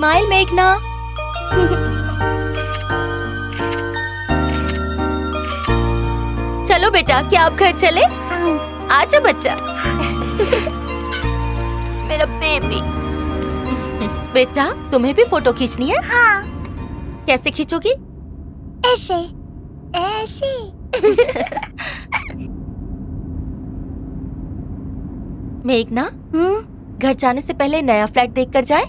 Smile मेघना। चलो बेटा, क्या आप घर चले? आजा बच्चा। मेरा बेबी। बेटा, तुम्हें भी फोटो खींचनी है? हाँ। कैसे खींचोगी? ऐसे ऐसे। मेघना, घर जाने से पहले नया फ्लैट देखकर जाए।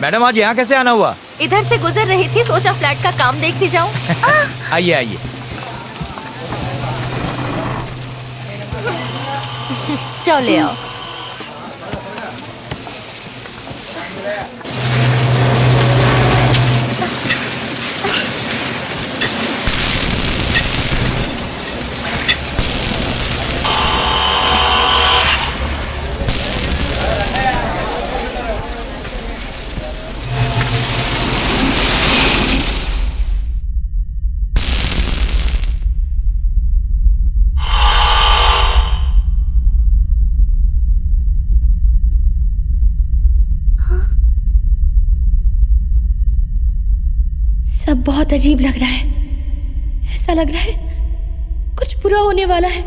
मैडम, आज यहाँ कैसे आना हुआ? इधर से गुजर रही थी, सोचा फ्लैट का काम देखती जाऊं। आइए आइए। जाओ ले आओ। सब बहुत अजीब लग रहा है। ऐसा लग रहा है कुछ बुरा होने वाला है।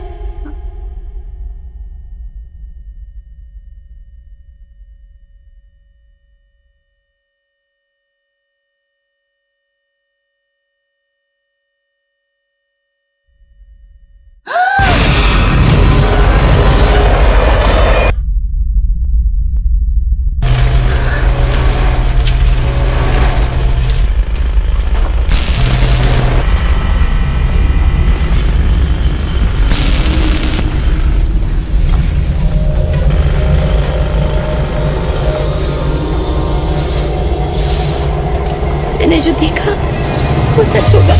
मैंने जो देखा वो सच होगा।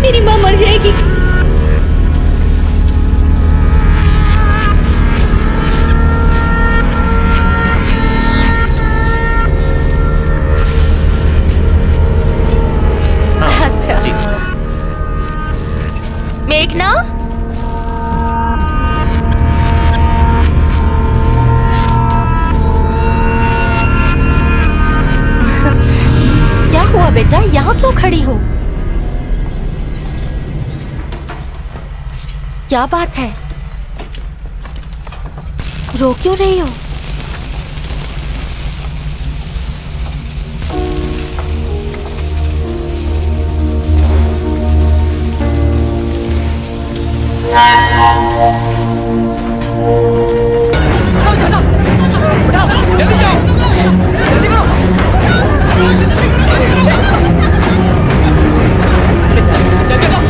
मेरी माँ मर जाएगी। अच्छा जी। मेघना, क्या हुआ बेटा? यहाँ क्यों खड़ी हो? क्या बात है? रो क्यों रही हो? जल्दी जाओ, जल्दी करो। जल्दी करो।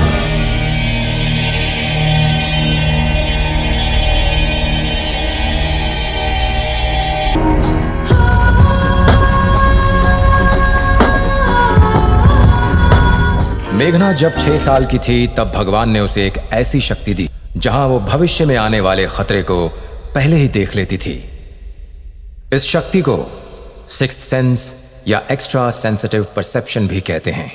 मेघना जब 6 साल की थी तब भगवान ने उसे एक ऐसी शक्ति दी जहां वो भविष्य में आने वाले खतरे को पहले ही देख लेती थी। इस शक्ति को सिक्स्थ सेंस या एक्स्ट्रा सेंसिटिव परसेप्शन भी कहते हैं।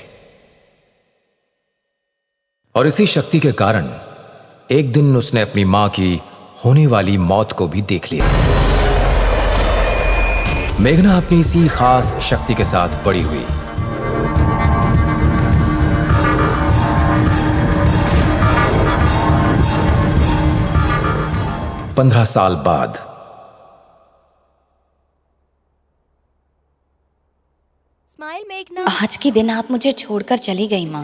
और इसी शक्ति के कारण एक दिन उसने अपनी मां की होने वाली मौत को भी देख लिया। मेघना अपनी इसी खास शक्ति के साथ बड़ी हुई। पंद्रह साल बाद स्माइल मेघना। आज के दिन आप मुझे छोड़कर चली गई माँ।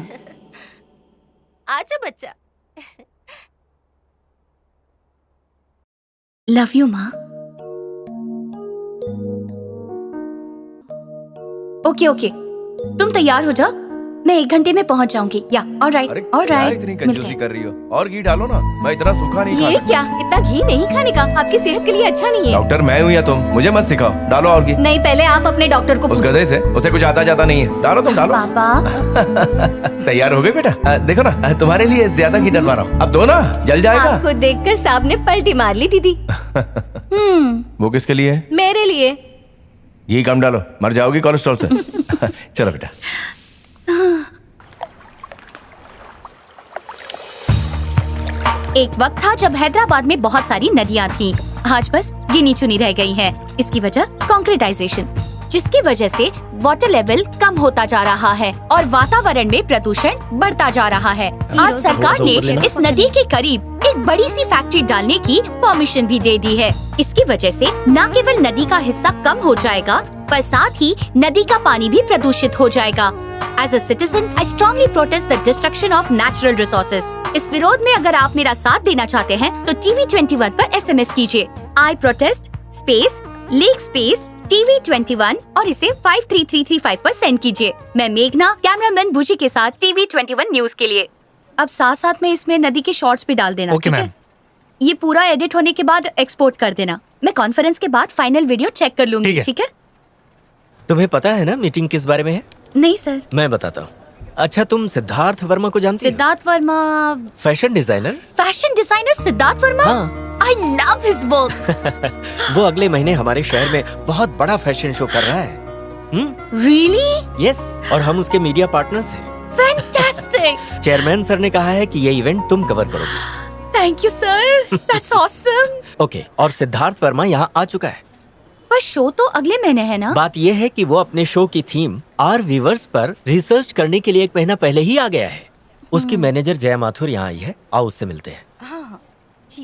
आजा बच्चा। लव यू माँ। ओके ओके, तुम तैयार हो जाओ, मैं 1 घंटे में पहुंच जाऊंगी। या ऑलराइट ऑलराइट। इतनी कंजूसी कर रही हो? और घी डालो ना, मैं इतना सूखा नहीं खा ये सकता। क्या? इतना घी नहीं खाने का, आपकी सेहत के लिए अच्छा नहीं है। डॉक्टर मैं हूँ या तुम? मुझे मत सिखाओ, डालो और घी। नहीं, पहले आप अपने डॉक्टर को उस पूछो। गधे से, उसे कुछ आता जाता नहीं है। डालो तुम, डालो। पापा तैयार हो गए बेटा? देखो ना, तुम्हारे लिए ज्यादा घी डलवा रहा हूँ। अब दो ना, जल जाएगा। आपको देखकर सांप ने पलटी मार ली दीदी। वो किसके लिए है? मेरे लिए। चाहिए? ये कम डालो, मर जाओगी कोलेस्ट्रॉल से। चलो बेटा। एक वक्त था जब हैदराबाद में बहुत सारी नदियां थीं। आज बस गिनी चुनी रह गई हैं। इसकी वजह कंक्रीटाइजेशन, जिसकी वजह से वाटर लेवल कम होता जा रहा है और वातावरण में प्रदूषण बढ़ता जा रहा है। आज सरकार ने इस नदी के करीब एक बड़ी सी फैक्ट्री डालने की परमिशन भी दे दी है। इसकी वजह से न केवल नदी का हिस्सा कम हो जाएगा, पर साथ ही नदी का पानी भी प्रदूषित हो जाएगा। As a citizen, I strongly protest the destruction of natural resources. इस विरोध में अगर आप मेरा साथ देना चाहते हैं तो TV21 पर SMS कीजिए I protest space Lake space TV21 और इसे 53335 पर सेंड कीजिए। मैं मेघना, कैमरामैन बुजी के साथ TV21 न्यूज के लिए। अब साथ साथ में इसमें नदी के शॉर्ट्स भी डाल देना। ओके ठीक है? मैम। ये पूरा एडिट होने के बाद एक्सपोर्ट कर देना। मैं कॉन्फ्रेंस के बाद फाइनल वीडियो चेक कर लूंगी। ठीक है। ठीक है? तुम्हें पता है ना मीटिंग किस बारे में है? नहीं सर। मैं बताता हूँ। अच्छा, तुम सिद्धार्थ वर्मा को जानती हो? Siddharth Verma, fashion designer. Fashion designer Siddharth Verma. हाँ। I love his work. वो अगले महीने हमारे शहर में बहुत बड़ा फैशन शो कर रहा है। Really? यस, और हम उसके मीडिया पार्टनर्स हैं। Fantastic. चेयरमैन सर ने कहा है कि ये इवेंट तुम कवर करोगे। Thank you sir. That's awesome. Okay, और सिद्धार्थ वर्मा यहाँ आ चुका है। पर शो तो अगले महीने है ना? बात ये है कि वो अपने शो की थीम आर वीवर्स पर रिसर्च करने के लिए 1 महीना पहले ही आ गया है। उसकी मैनेजर जया माथुर यहाँ आई है, आओ उससे मिलते हैं।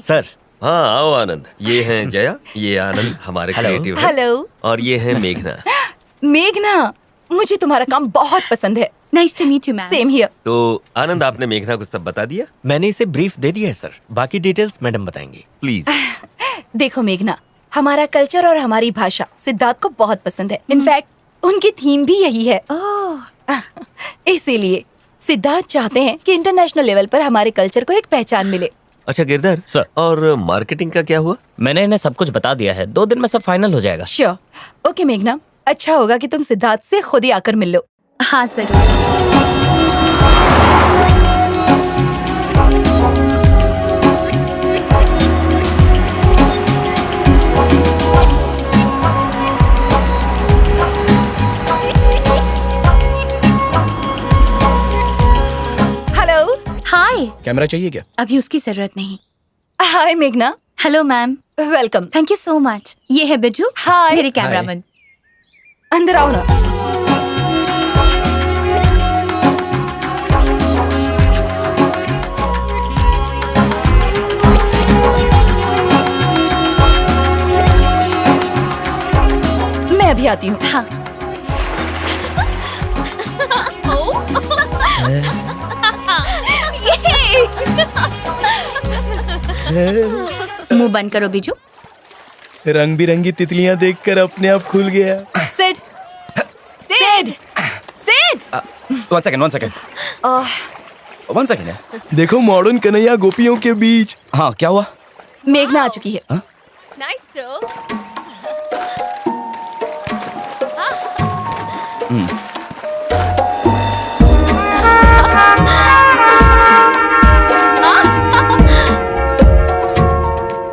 सर। हाँ आओ आनंद, ये हैं जया, ये आनंद हमारे क्रिएटिव हैं। हेलो। और ये है मेघना। मेघना, मुझे तुम्हारा काम बहुत पसंद है। Nice to meet you, ma'am. Same here. तो आनंद, आपने मेघना को सब बता दिया? मैंने इसे ब्रीफ दे दिया है सर, बाकी डिटेल्स मैडम बताएंगी। प्लीज। देखो मेघना, हमारा कल्चर और हमारी भाषा सिद्धार्थ को बहुत पसंद है। इनफैक्ट उनकी थीम भी यही है। इसीलिए सिद्धार्थ चाहते हैं कि इंटरनेशनल लेवल पर हमारे कल्चर को एक पहचान मिले। अच्छा गिरधर सर। और मार्केटिंग का क्या हुआ? मैंने इन्हें सब कुछ बता दिया है, 2 दिन में सब फाइनल हो जाएगा। श्योर। ओके मेघना, अच्छा होगा कि तुम सिद्धार्थ से खुद ही आकर मिल लो। हाँ जरूर। हेलो। हाय। कैमरा चाहिए क्या? अभी उसकी जरूरत नहीं। हाय मेघना। Hello ma'am. Welcome. Thank you so much. ये है बिजू, हाय। मेरे कैमरामैन। अंदर आओ ना। मैं अभी आती हूँ। हाँ। मुंह बंद करो बिजू। रंग बिरंगी तितलियां देखकर अपने आप खुल गया। सिड। सिड। सिड। वन सेकंड देखो मॉडर्न कन्हैया गोपियों के बीच। हाँ क्या हुआ? मेघना आ चुकी है। Nice throw.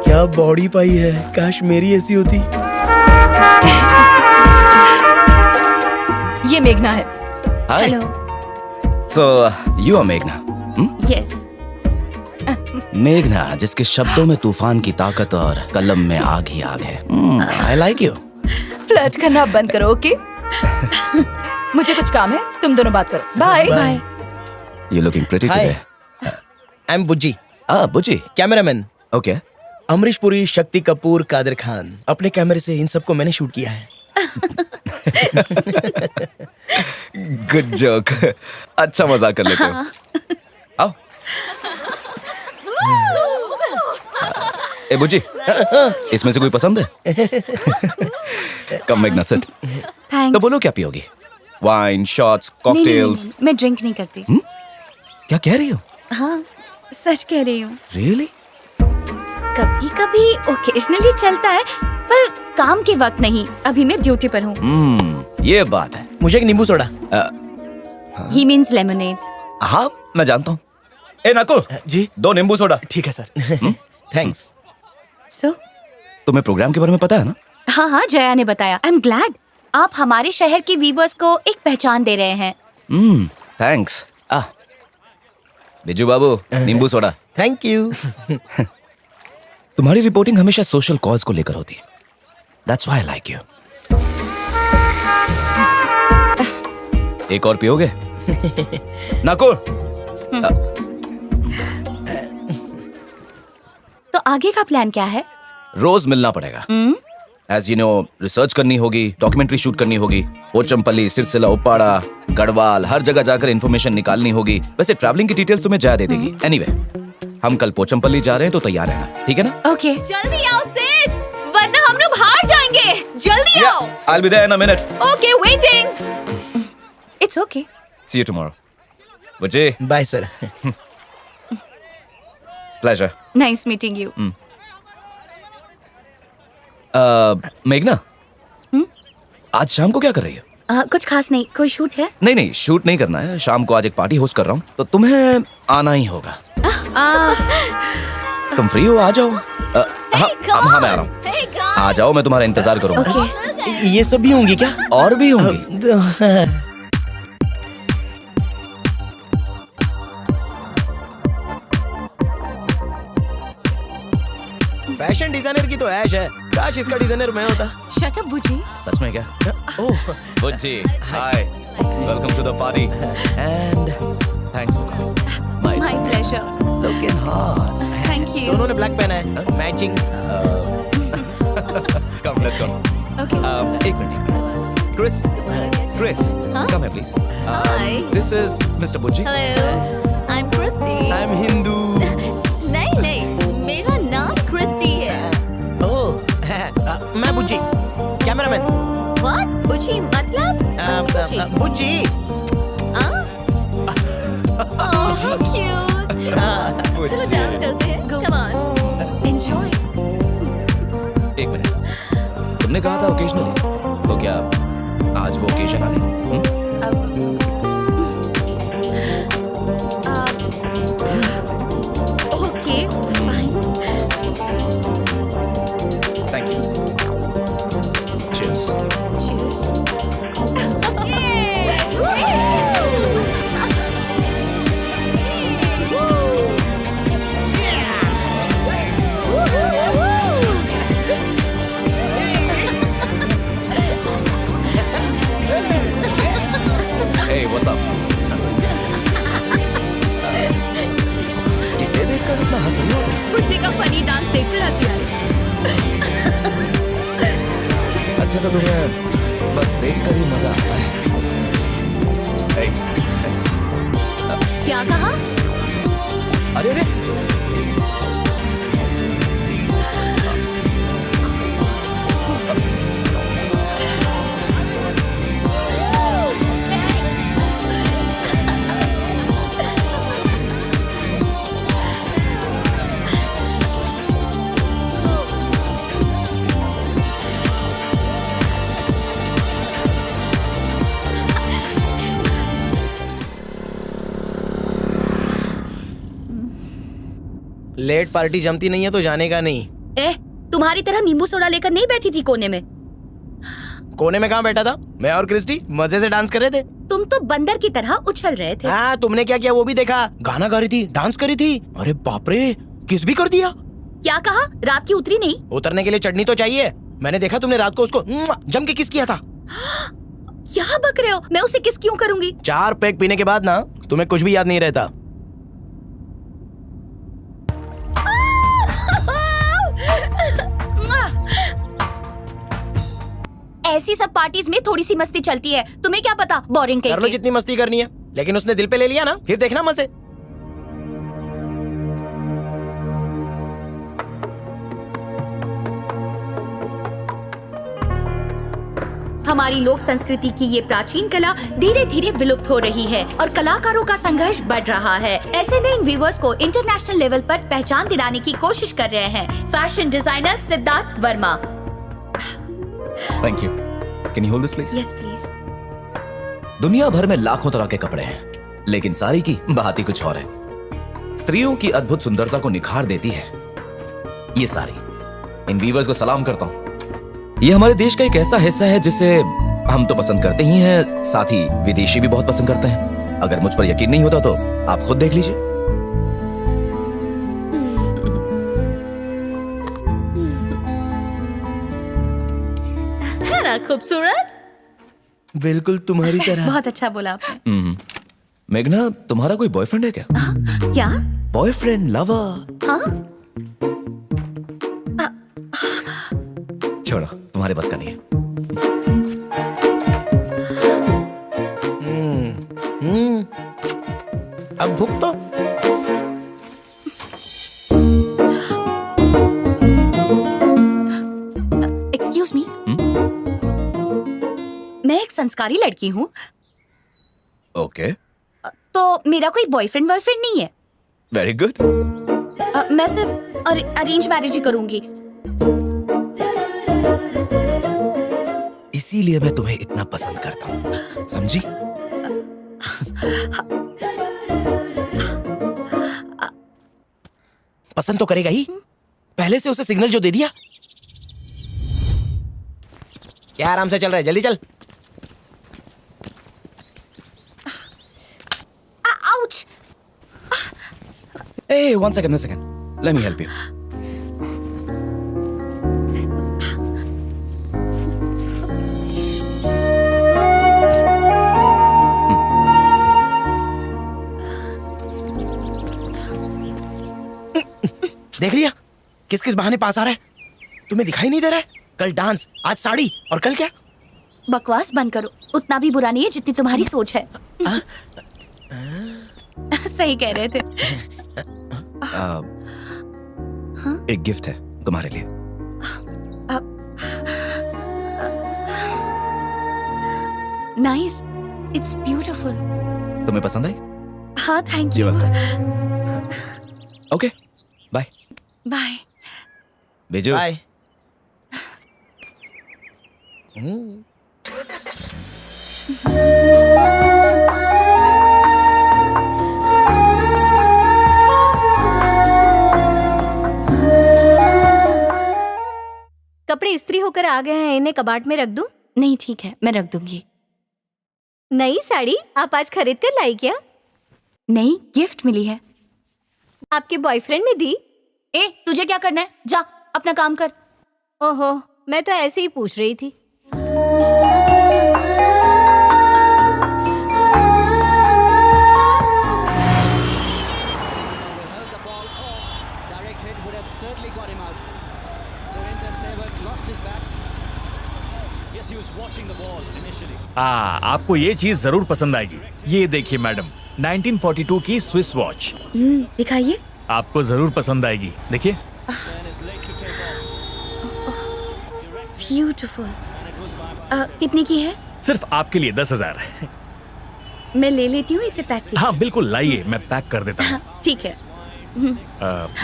क्या बॉडी पाई है, काश मेरी ऐसी होती। ये मेघना है। हेलो। सो यू आर मेघना। यस। मेघना, जिसके शब्दों में तूफान की ताकत और कलम में आग ही आग है। I like you. फ्लर्ट करना बंद करो, ओके? मुझे कुछ काम है, तुम दोनों बात करो। Bye bye. You looking pretty today. I am Bujji, Buji cameraman. Okay. Amrish Puri, Shakti Kapoor, Qadir Khan. अपने कैमरे से इन सबको मैंने शूट किया है। Good joke. अच्छा मजाक कर लेते हो। आओ। ए बुजी, इसमें से कोई पसंद है? कम मेघना सिट। थैंक्स। तो बोलो क्या पियोगी? Wine, shots, cocktails? नहीं, मैं ड्रिंक नहीं करती। क्या कह रही हो? हाँ, सच कह रही हूँ। रियली? कभी कभी ओकेजनली चलता है, पर काम के वक्त नहीं। अभी मैं ड्यूटी पर हूँ। ये बात है। मुझे एक नींबू सोडा। ही मीन्स लेमोनेड। हाँ मैं जानता हूँ। ए नकुल जी। 2 नींबू सोडा। ठीक है सर। थैंक्स। सो तुम्हें प्रोग्राम के बारे में पता है ना? हाँ हाँ, जया ने बताया। आई एम ग्लैड आप हमारे शहर के व्यूअर्स को एक पहचान दे रहे हैं। थैंक्स। बिजू बाबू, नींबू सोडा। Thank you. तुम्हारी रिपोर्टिंग हमेशा सोशल कॉज को लेकर होती है। That's why I like you. एक और पियोगे? नाकुर। तो आगे का प्लान क्या है? रोज मिलना पड़ेगा। एज यू नो, रिसर्च करनी होगी, डॉक्यूमेंट्री शूट करनी होगी। पोचमपल्ली, सिरसिला, उप्पाड़ा, गढ़वाल, हर जगह जाकर इन्फॉर्मेशन निकालनी होगी। वैसे ट्रैवलिंग की डिटेल्स तुम्हें जया दे देगी। एनीवे, हम कल पोचमपल्ली जा रहे हैं तो तैयार रहना, ठीक है ना? ओके। जल्दी आओ सेठ, वरना हम लोग हार जाएंगे। जल्दी आओ। I'll be there in a minute. Okay, waiting. It's okay. See you tomorrow. Buchchi, bye sir. pleasure. Nice meeting you. मेघना, आज शाम को क्या कर रही हो? कुछ खास नहीं। कोई शूट है? नहीं, शूट नहीं करना है। शाम को आज एक पार्टी होस्ट कर रहा हूँ, तो तुम्हें आना ही होगा। तुम फ्री हो? आ जाओ। हाँ, मैं आ रहा हूँ। आ जाओ, मैं तुम्हारा इंतजार करूंगा। ओके। ये सब भी होंगी क्या? और भी होंगी। फैशन डिजाइनर की तो ऐश है, काश इसका डिजाइनर मैं होता। Shut up बुजी। सच में क्या? Oh, Buchchi, hi, welcome to the party and thanks for coming. My pleasure. Looking hot. Thank you. दोनों ने ब्लैक पहना है, matching. Come, let's go. Okay. एक मिनट। क्रिस, कम है please. This is mister Buchchi. Hello, I am Christy. I am Hindu. नहीं, मेरा नाम Christie है। ओह, मैं बुच्ची, कैमरामैन। व्हाट? बुची मतलब? बुच्ची। ओह, क्यूट। चलो डांस करते हैं। Come on. एंजॉय। एक मिनट, तुमने कहा था ओकेजनली, तो क्या आज वो ओकेजन आ गई? Okay, fine. Thank you. Cheers. Cheers. Hey, what's up? किसे देखकर इतना हंस रही हो तुम? बुच्ची का फनी डांस देखकर हंसी आ रही। अच्छा, तो तुम्हें बस देखकर ही मजा आता है। Hey, क्या कहा? अरे लेट पार्टी जमती नहीं है तो जाने का नहीं। तुम्हारी तरह नींबू सोडा लेकर नहीं बैठी थी कोने में। कोने में कहाँ बैठा था? मैं और क्रिस्टी मजे से डांस कर रहे थे। तुम तो बंदर की तरह उछल रहे थे। हाँ, तुमने क्या किया वो भी देखा। गाना गा रही थी, डांस करी थी। अरे बाप रे, किस भी कर दिया। क्या कहा? रात की उतरी नहीं? उतरने के लिए चटनी तो चाहिए। मैंने देखा तुमने रात को उसको जम के किस किया था। यहाँ बक रहे हो? मैं उसे किस क्यों करूंगी? 4 पैक पीने के बाद ना तुम्हें कुछ भी याद नहीं रहता। ऐसी सब पार्टीज में थोड़ी सी मस्ती चलती है, तुम्हें क्या पता? बोरिंग कर लो जितनी मस्ती करनी है, लेकिन उसने दिल पे ले लिया ना, फिर देखना मजे। हमारी लोक संस्कृति की ये प्राचीन कला धीरे धीरे विलुप्त हो रही है और कलाकारों का संघर्ष बढ़ रहा है। ऐसे में इन व्यूअर्स को इंटरनेशनल लेवल पर पहचान दिलाने की कोशिश कर रहे हैं fashion designer Siddharth Verma. Thank you. Can you hold this please? Yes please. दुनिया भर में लाखों तरह के कपड़े हैं, लेकिन साड़ी की बात ही कुछ और है। स्त्रियों की अद्भुत सुंदरता को निखार देती है ये साड़ी। इन वीवर्स को सलाम करता हूँ। ये हमारे देश का एक ऐसा हिस्सा है जिसे हम तो पसंद करते ही हैं, साथ ही विदेशी भी बहुत पसंद करते हैं। अगर मुझ पर यकीन नहीं होता तो आप खुद देख लीजिए। है ना खूबसूरत? बिल्कुल तुम्हारी तरह। बहुत अच्छा बोला आपने। मेघना, तुम्हारा कोई बॉयफ्रेंड है क्या? क्या? Boyfriend, lover? हाँ? छोड़ो, तुम्हारे बस का नहीं है। अब भुक तो। एक्सक्यूज मी, मैं एक संस्कारी लड़की हूँ, ओके, तो मेरा कोई बॉयफ्रेंड बॉयफ्रेंड नहीं है। Very good. मैं सिर्फ अरेंज मैरिज ही करूंगी। इसीलिए मैं तुम्हें इतना पसंद करता हूँ, समझी? पसंद तो करेगा ही, पहले से उसे सिग्नल जो दे दिया। क्या आराम से चल रहा है, जल्दी चल। Ouch! Hey, one second. Let me help you. देख लिया किस किस बहाने पास आ रहा है। तुम्हें दिखाई नहीं दे रहा है? कल डांस, आज साड़ी, और कल क्या? बकवास बंद करो, उतना भी बुरा नहीं है जितनी तुम्हारी सोच है। सही कह रहे थे। एक गिफ्ट है तुम्हारे लिए। Nice, it's beautiful. तुम्हें पसंद आई? हाँ, thank you. Okay, bye. Bye. भेजो। बाय। कपड़े इस्त्री होकर आ गए हैं, इन्हें कबाड़ में रख दूं? नहीं, ठीक है, मैं रख दूंगी। नई साड़ी आप आज खरीद कर लाई क्या? नहीं, गिफ्ट मिली है। आपके बॉयफ्रेंड ने दी? ए, तुझे क्या करना है? जा अपना काम कर। ओहो, मैं तो ऐसे ही पूछ रही थी। आपको ये चीज जरूर पसंद आएगी। ये देखिए मैडम, 1942 की स्विस वॉच। दिखाइए। आपको जरूर पसंद आएगी, देखिए। ब्यूटीफुल। कितनी की है? सिर्फ आपके लिए 10,000। मैं ले लेती हूँ, इसे पैक कीजिए। हाँ बिल्कुल, लाइए, मैं पैक कर देता हूँ। हाँ, ठीक है।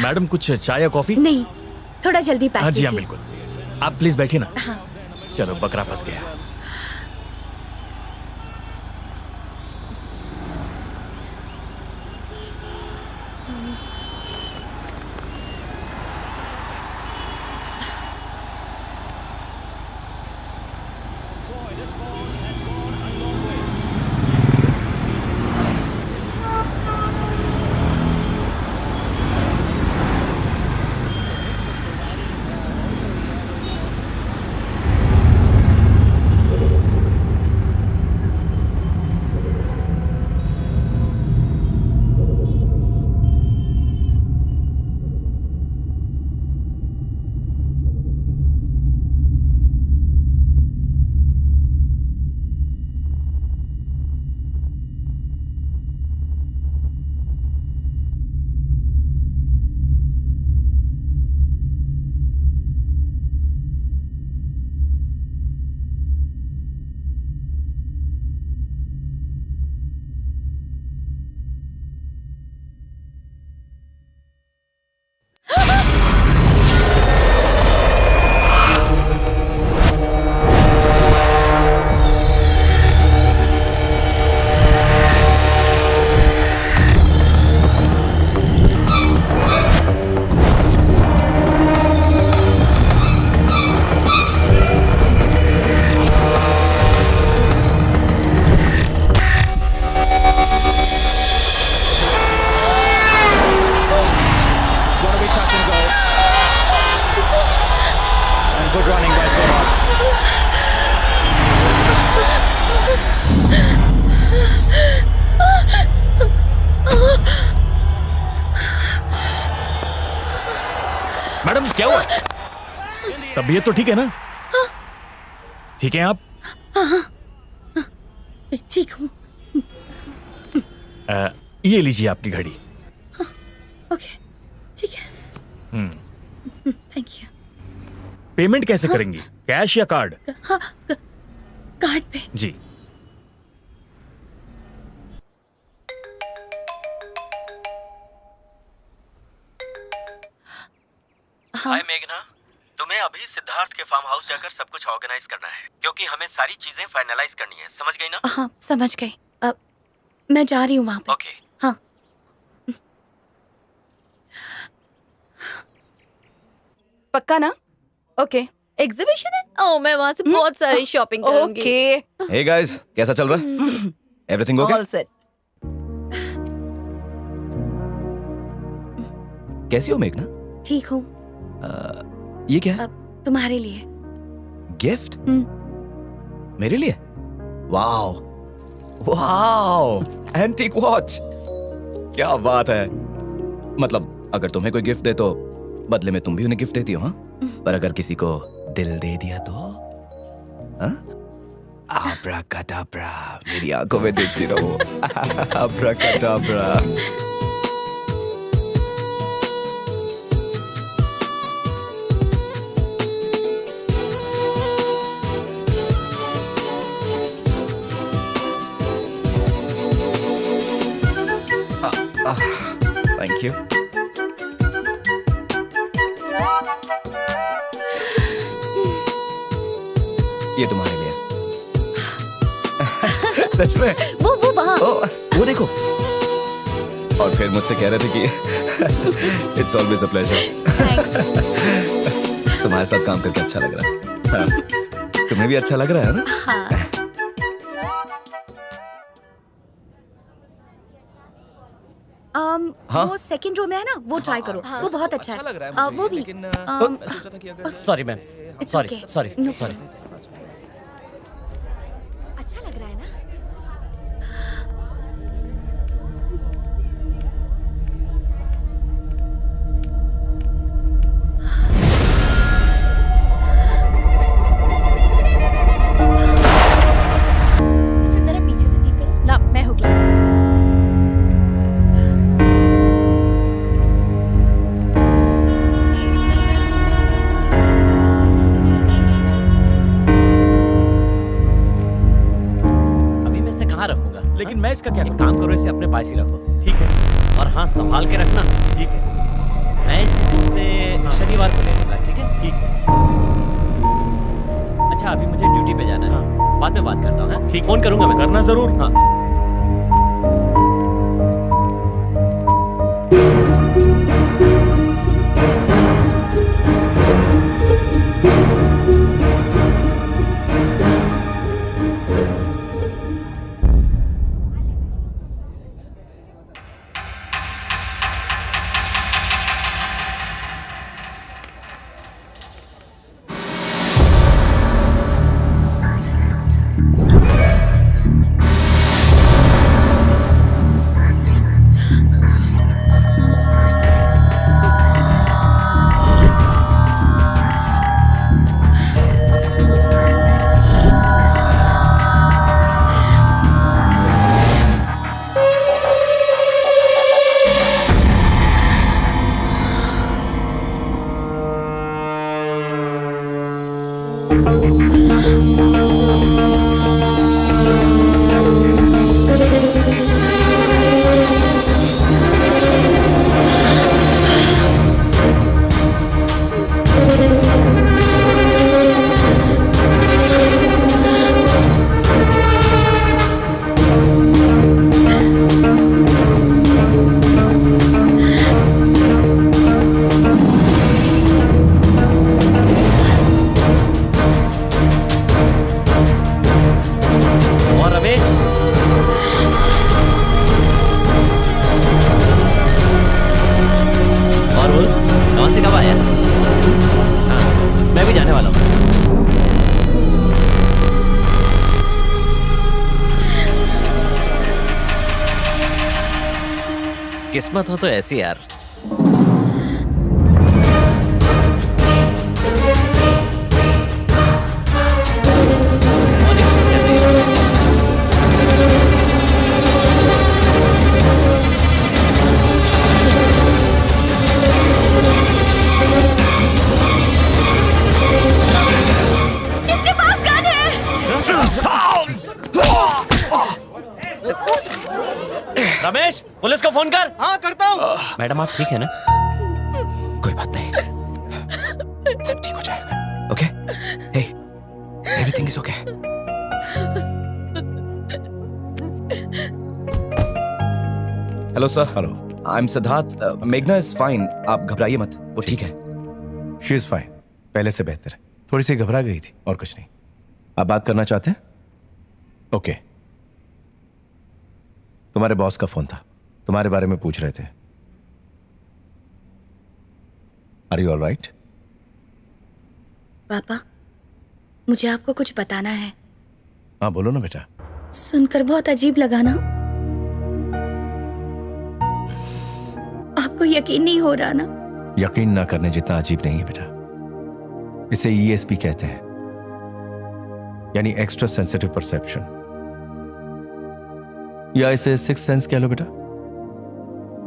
मैडम, कुछ चाय या कॉफी? नहीं, थोड़ा जल्दी पैक हाँ जी, कीजिए। हाँ बिल्कुल। आप प्लीज बैठिए ना। हाँ। चलो, बकरा फंस गया। क्या हुआ? तबीयत तो ठीक है ना? ठीक है आप? ठीक हूँ। ये लीजिए आपकी घड़ी। ओके, ठीक है। Thank you. पेमेंट कैसे करेंगी? कैश या कार्ड? हाँ, कार्ड पे। जी। हाय मेघना, तुम्हें अभी सिद्धार्थ के फार्म हाउस जाकर सब कुछ ऑर्गेनाइज करना है, क्योंकि हमें सारी चीजें फाइनलाइज करनी है। समझ गई ना? हाँ, समझ गई। मैं जा रही हूँ वहाँ पे। ओके। हाँ। पक्का ना? ओके। एग्जीबिशन है? ओह, मैं वहाँ से बहुत सारी शॉपिंग करूंगी। ओके। हे गाइस, कैसा चल रहा है? Everything okay? All set. कैसी हो मेघना? ठीक हूँ। ये क्या है? तुम्हारे लिए। गिफ्ट? मेरे लिए? Wow, wow, antique watch. क्या बात है। मतलब अगर तुम्हें कोई गिफ्ट दे तो बदले में तुम भी उन्हें गिफ्ट देती हो, हाँ? पर अगर किसी को दिल दे दिया तो? हाँ? आब्राकाडाब्रा, मेरी आंखों में देखती रहो। आब्राकाडाब्रा। Thank you. ये तुम्हारे लिए। सच में? वो वहाँ। वो देखो। और फिर मुझसे कह रहे थे कि इट्स ऑलवेज अ प्लेजर। तुम्हारे साथ काम करके अच्छा लग रहा है। हाँ। तुम्हें भी अच्छा लग रहा है ना? हाँ। हाँ? वो सेकंड रो में है ना, वो ट्राई करो। वो बहुत अच्छा है। लग रहा है मुझे, वो भी। लेकिन मैं सोचा था कि अगर sorry ma'am, sorry okay. Sorry No sorry. अच्छा लग रहा है ना? अच्छा, जरा पीछे से ठीक करो। ला, मैं हुक लगा देती हूँ। अभी मैं इसे कहाँ रखूंगा? लेकिन मैं इसका क्या एक करूं? काम करो, इसे अपने पास ही रखो। ठीक है, और हाँ, संभाल के रखना। ठीक है, मैं इसे तुमसे शनिवार को ले लूंगा, ठीक है? ठीक है। अच्छा, अभी मुझे ड्यूटी पे जाना है। बाद में बात करता हूँ, हाँ? ठीक। फोन करूंगा मैं। करना जरूर। हाँ। किस्मत हो तो ऐसी यार। रमेश पुलिस को फोन कर। हाँ करता हूँ। मैडम आप ठीक है ना? कोई बात नहीं, सब ठीक हो जाएगा। Okay, hey, everything is okay. Hello sir. Hello. I am Siddharth. मेघना इज फाइन, आप घबराइए मत, वो ठीक है। शी इज फाइन, पहले से बेहतर है। थोड़ी सी घबरा गई थी और कुछ नहीं। आप बात करना चाहते हैं? ओके। तुम्हारे बॉस का फोन था, तुम्हारे बारे में पूछ रहे थे। Are you all right? पापा, मुझे आपको कुछ बताना है। हाँ बोलो ना बेटा। सुनकर बहुत अजीब लगा ना? आपको यकीन नहीं हो रहा ना? यकीन ना करने जितना अजीब नहीं है बेटा। इसे ESP कहते हैं, यानी एक्स्ट्रा सेंसिटिव परसेप्शन, या इसे सिक्स सेंस कह लो बेटा,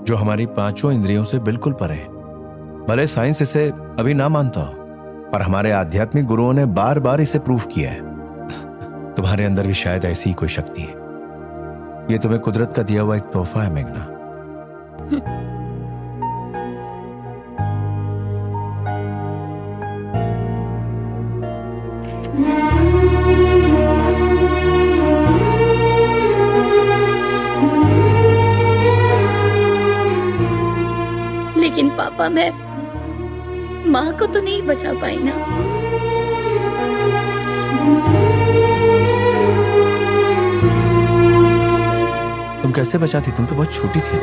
जो हमारी पांचों इंद्रियों से बिल्कुल परे है। भले साइंस इसे अभी ना मानता हो, पर हमारे आध्यात्मिक गुरुओं ने बार बार इसे प्रूव किया है। तुम्हारे अंदर भी शायद ऐसी ही कोई शक्ति है। ये तुम्हें कुदरत का दिया हुआ एक तोहफा है मेघना। लेकिन पापा, मैं माँ को तो नहीं बचा पाई ना? तुम कैसे बचाती? तुम तो बहुत छोटी थी।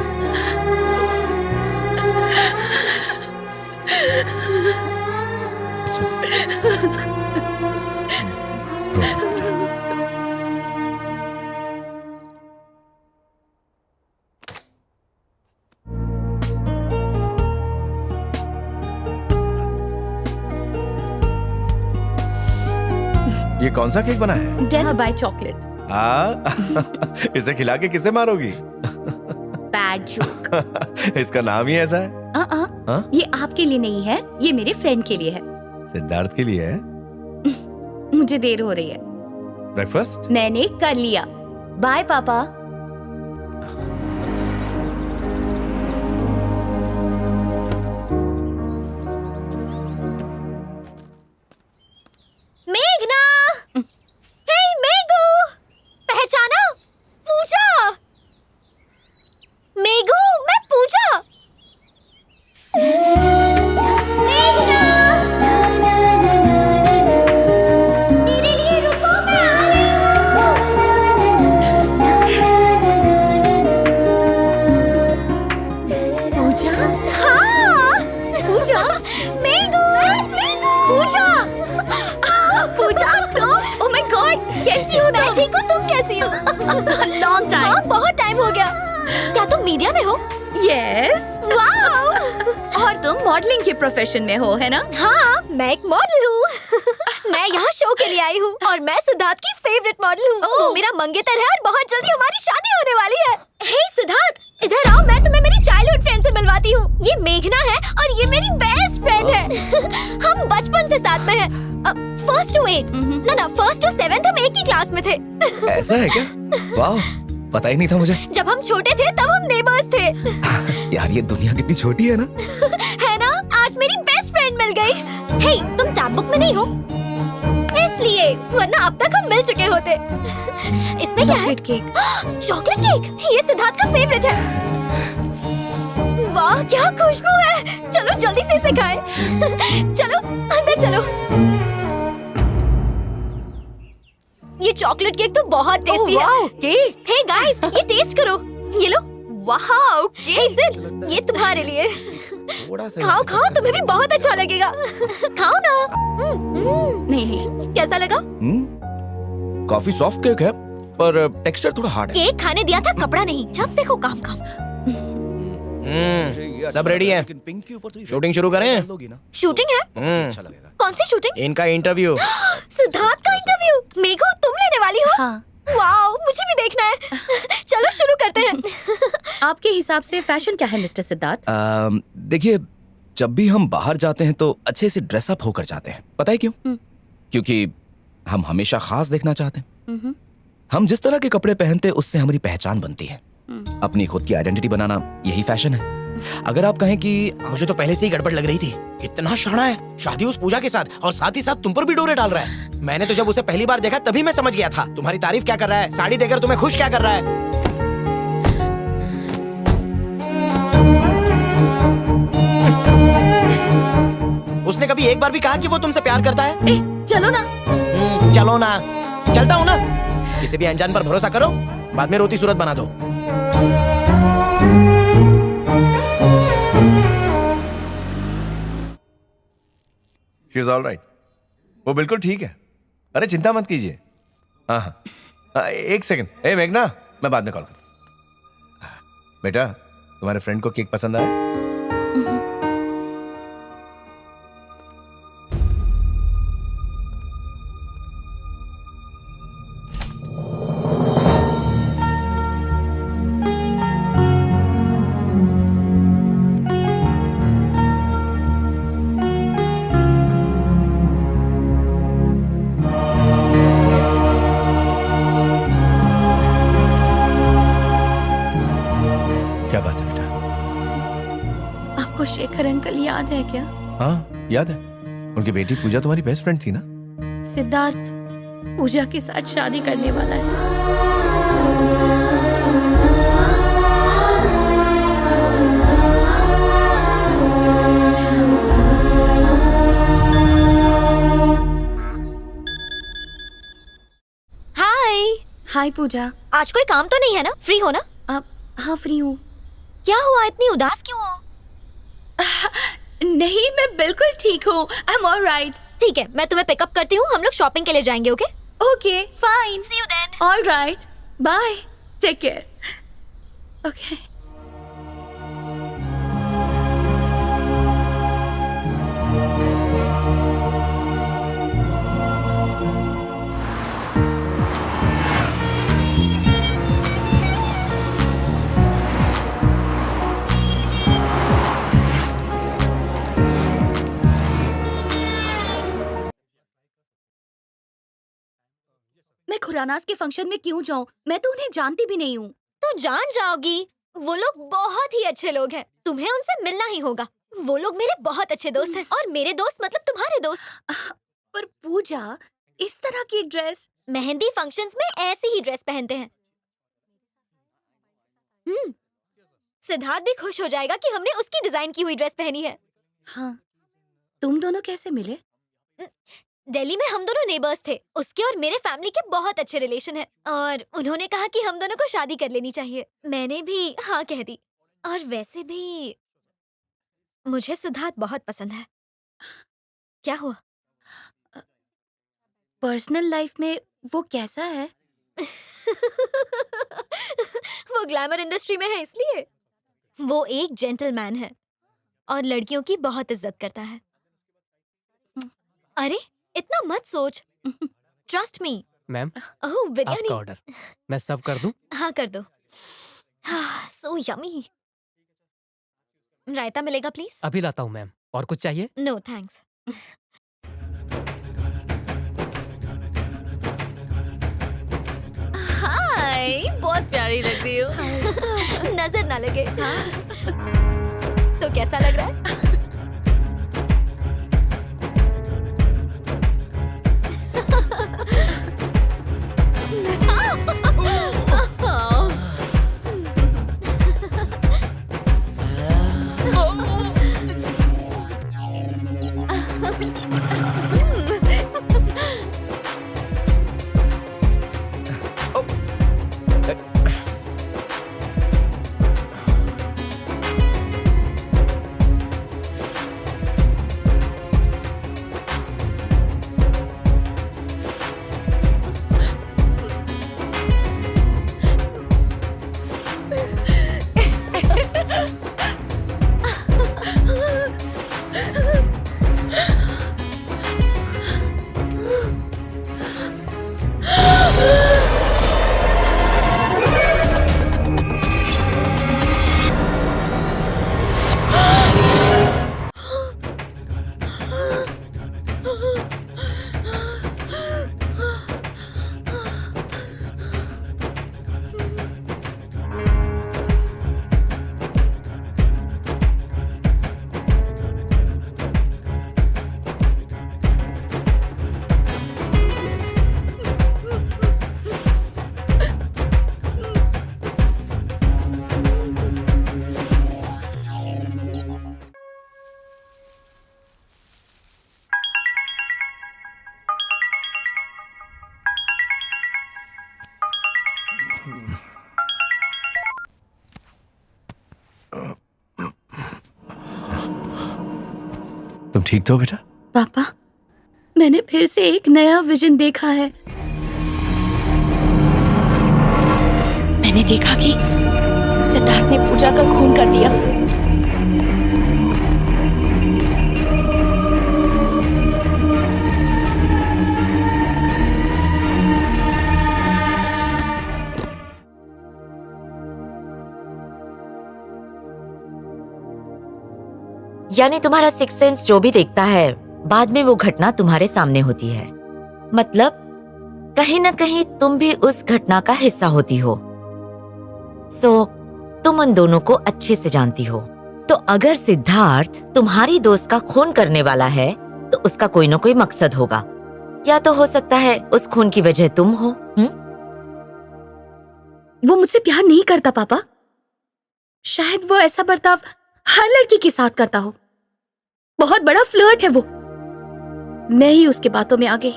ये कौन सा केक बना है? Death by chocolate. इसे खिला के किसे मारोगी? Bad joke. इसका नाम ही ऐसा है। हाँ? ये आपके लिए नहीं है, ये मेरे फ्रेंड के लिए है। सिद्धार्थ के लिए है। मुझे देर हो रही है। ब्रेकफास्ट मैंने कर लिया। बाय पापा। मेघना, हे मेघू, पहचाना? पूजा। मेघू, मैं पूजा। मेघना, मेरे लिए रुको, मैं आ रही हूँ। पूजा? हाँ, पूजा। मेघू, पूजा। पूजा, तुम? ओह माय गॉड, कैसी हो? मैं ठीक हूँ, तुम कैसी हो? Long time. हाँ, बहुत टाइम हो गया। क्या तुम मीडिया में हो? यस। वाओ। और तुम मॉडलिंग के प्रोफेशन में हो, है ना? हाँ, मैं एक मॉडल हूँ। मैं यहाँ शो के लिए आई हूँ और मैं सिद्धार्थ की फेवरेट मॉडल हूँ। वो मेरा मंगेतर है और बहुत जल्दी हमारी शादी होने वाली है। हे सिद्धार्थ, इधर आओ, मैं तुम्हें मेरी चाइल्डहुड फ्रेंड से मिलवाती हूँ। ये मेघना है और ये मेरी बेस्ट फ्रेंड है। हम बचपन से साथ में हैं। फर्स्ट टू 8, ना फर्स्ट टू 7 हम एक ही क्लास में थे। ऐसा है क्या? वाह, पता ही नहीं था मुझे। जब हम छोटे थे तब हम नेबर्स थे। यार ये दुनिया कितनी छोटी है ना। है ना? आज मेरी बेस्ट फ्रेंड मिल गई। हे, तुम टैब बुक में नहीं हो इसलिए, वरना अब तक हम मिल चुके होते। इसमें क्या है? Chocolate cake. चॉकलेट केक, ये सिद्धार्थ का फेवरेट है। वाह, क्या खुशबू है। चलो जल्दी से इसे खाएं। चलो अंदर चलो। ये चॉकलेट केक तो बहुत टेस्टी है। केक। हे गाइस, ये टेस्ट करो। ये लो। वाओ, हे सिड, ये तुम्हारे लिए। खाओ खाओ, तुम्हें भी बहुत अच्छा लगेगा। खाओ ना। नहीं नहीं। कैसा लगा? काफी सॉफ्ट केक है, पर टेक्सचर थोड़ा हार्ड है। केक खाने दिया था, कपड़ा नहीं। जब देखो काम काम। सब रेडी है, शूटिंग शुरू करें? शूटिंग है? अच्छा लगेगा। कौन सी शूटिंग? इनका इंटरव्यू। सिद्धार्थ का इंटरव्यू। मेघू, तुम लेने वाली हो? हाँ। वाओ, मुझे भी देखना है। चलो शुरू करते हैं। आपके हिसाब से फैशन क्या है मिस्टर सिद्धार्थ? देखिए, जब भी हम बाहर जाते हैं तो अच्छे से ड्रेसअप होकर जाते हैं। पता है क्यों? क्योंकि हम हमेशा खास देखना चाहते हैं। हम जिस तरह के कपड़े पहनते हैं उससे हमारी पहचान बनती है। अपनी खुद की आइडेंटिटी बनाना यही फैशन है। अगर आप कहें कि मुझे तो पहले से ही गड़बड़ लग रही थी। कितना शाना है, शादी उस पूजा के साथ और साथ ही साथ तुम पर भी डोरे डाल रहा है। मैंने तो जब उसे पहली बार देखा तभी मैं समझ गया था। तुम्हारी तारीफ क्या कर रहा है, साड़ी देकर तुम्हें खुश क्या कर रहा है। उसने कभी एक बार भी कहा कि वो तुमसे प्यार करता है? चलो ना। चलो ना, चलता हूँ ना। किसी भी अनजान पर भरोसा करो, बाद में रोती सूरत बना दो। She is all right. वो बिल्कुल ठीक है। अरे चिंता मत कीजिए। हाँ हाँ, एक सेकंड। ए मेघना, मैं बाद में कॉल करता हूँ। बेटा, तुम्हारे फ्रेंड को केक पसंद आया? क्या बात है बेटा? आपको शेखर अंकल याद है क्या? हाँ याद है। उनकी बेटी पूजा तुम्हारी बेस्ट फ्रेंड थी ना? सिद्धार्थ पूजा के साथ शादी करने वाला है। हाय पूजा। आज कोई काम तो नहीं है ना? फ्री हो ना? हाँ फ्री हूँ। क्या हुआ, इतनी उदास क्यों हो? नहीं, मैं बिल्कुल ठीक हूँ। I am alright. ठीक है, मैं तुम्हें पिकअप करती हूँ, हम लोग शॉपिंग के लिए जाएंगे। Okay okay fine, see you then. All right, bye, take care. Okay. मैं खुरानास के फंक्शन में क्यों जाऊं? मैं तो उन्हें जानती भी नहीं हूँ। तो जान जाओगी, वो लोग बहुत ही अच्छे लोग हैं, तुम्हें उनसे मिलना ही होगा। वो लोग मेरे बहुत अच्छे दोस्त हैं और मेरे दोस्त मतलब तुम्हारे दोस्त। पर पूजा, इस तरह की ड्रेस? मेहंदी फंक्शंस में ऐसी ही ड्रेस पहनते हैं। सिद्धार्थ भी खुश हो जाएगा कि हमने उसकी डिजाइन की हुई ड्रेस पहनी है। हाँ, तुम दोनों कैसे मिले? दिल्ली में हम दोनों नेबर्स थे। उसके और मेरे फैमिली के बहुत अच्छे रिलेशन हैं और उन्होंने कहा कि हम दोनों को शादी कर लेनी चाहिए। मैंने भी हाँ कह दी। और वैसे भी मुझे सिद्धार्थ बहुत पसंद है। क्या हुआ? पर्सनल लाइफ में वो कैसा है? वो ग्लैमर इंडस्ट्री में है इसलिए। वो एक जेंटलमैन है और लड़कियों की बहुत इज्जत करता है। अरे इतना मत सोच, ट्रस्ट मी। मैम, ओह बिरयानी। आपका ऑर्डर मैं सर्व कर दूं? हाँ कर दो। So yummy. रायता मिलेगा प्लीज? अभी लाता हूं मैम। और कुछ चाहिए? No thanks. हाय, बहुत प्यारी लग रही हो। नजर ना लगे। तो कैसा लग रहा है? तुम ठीक तो हो बेटा? पापा, मैंने फिर से एक नया विजन देखा है। मैंने देखा कि सिद्धार्थ ने पूजा का खून कर दिया। यानी तुम्हारा सिक्स सेंस जो भी देखता है, बाद में वो घटना तुम्हारे सामने होती है। मतलब कहीं ना कहीं तुम भी उस घटना का हिस्सा होती हो। तुम उन दोनों को अच्छे से जानती हो। तो अगर सिद्धार्थ तुम्हारी दोस्त का खून करने वाला है, तो उसका कोई ना कोई मकसद होगा। या तो हो सकता है उस खून की वजह तुम हो। वो मुझसे प्यार नहीं करता पापा। शायद वो ऐसा बर्ताव हर लड़की के साथ करता हो। बहुत बड़ा फ्लर्ट है वो। मैं ही उसके बातों में आ गई।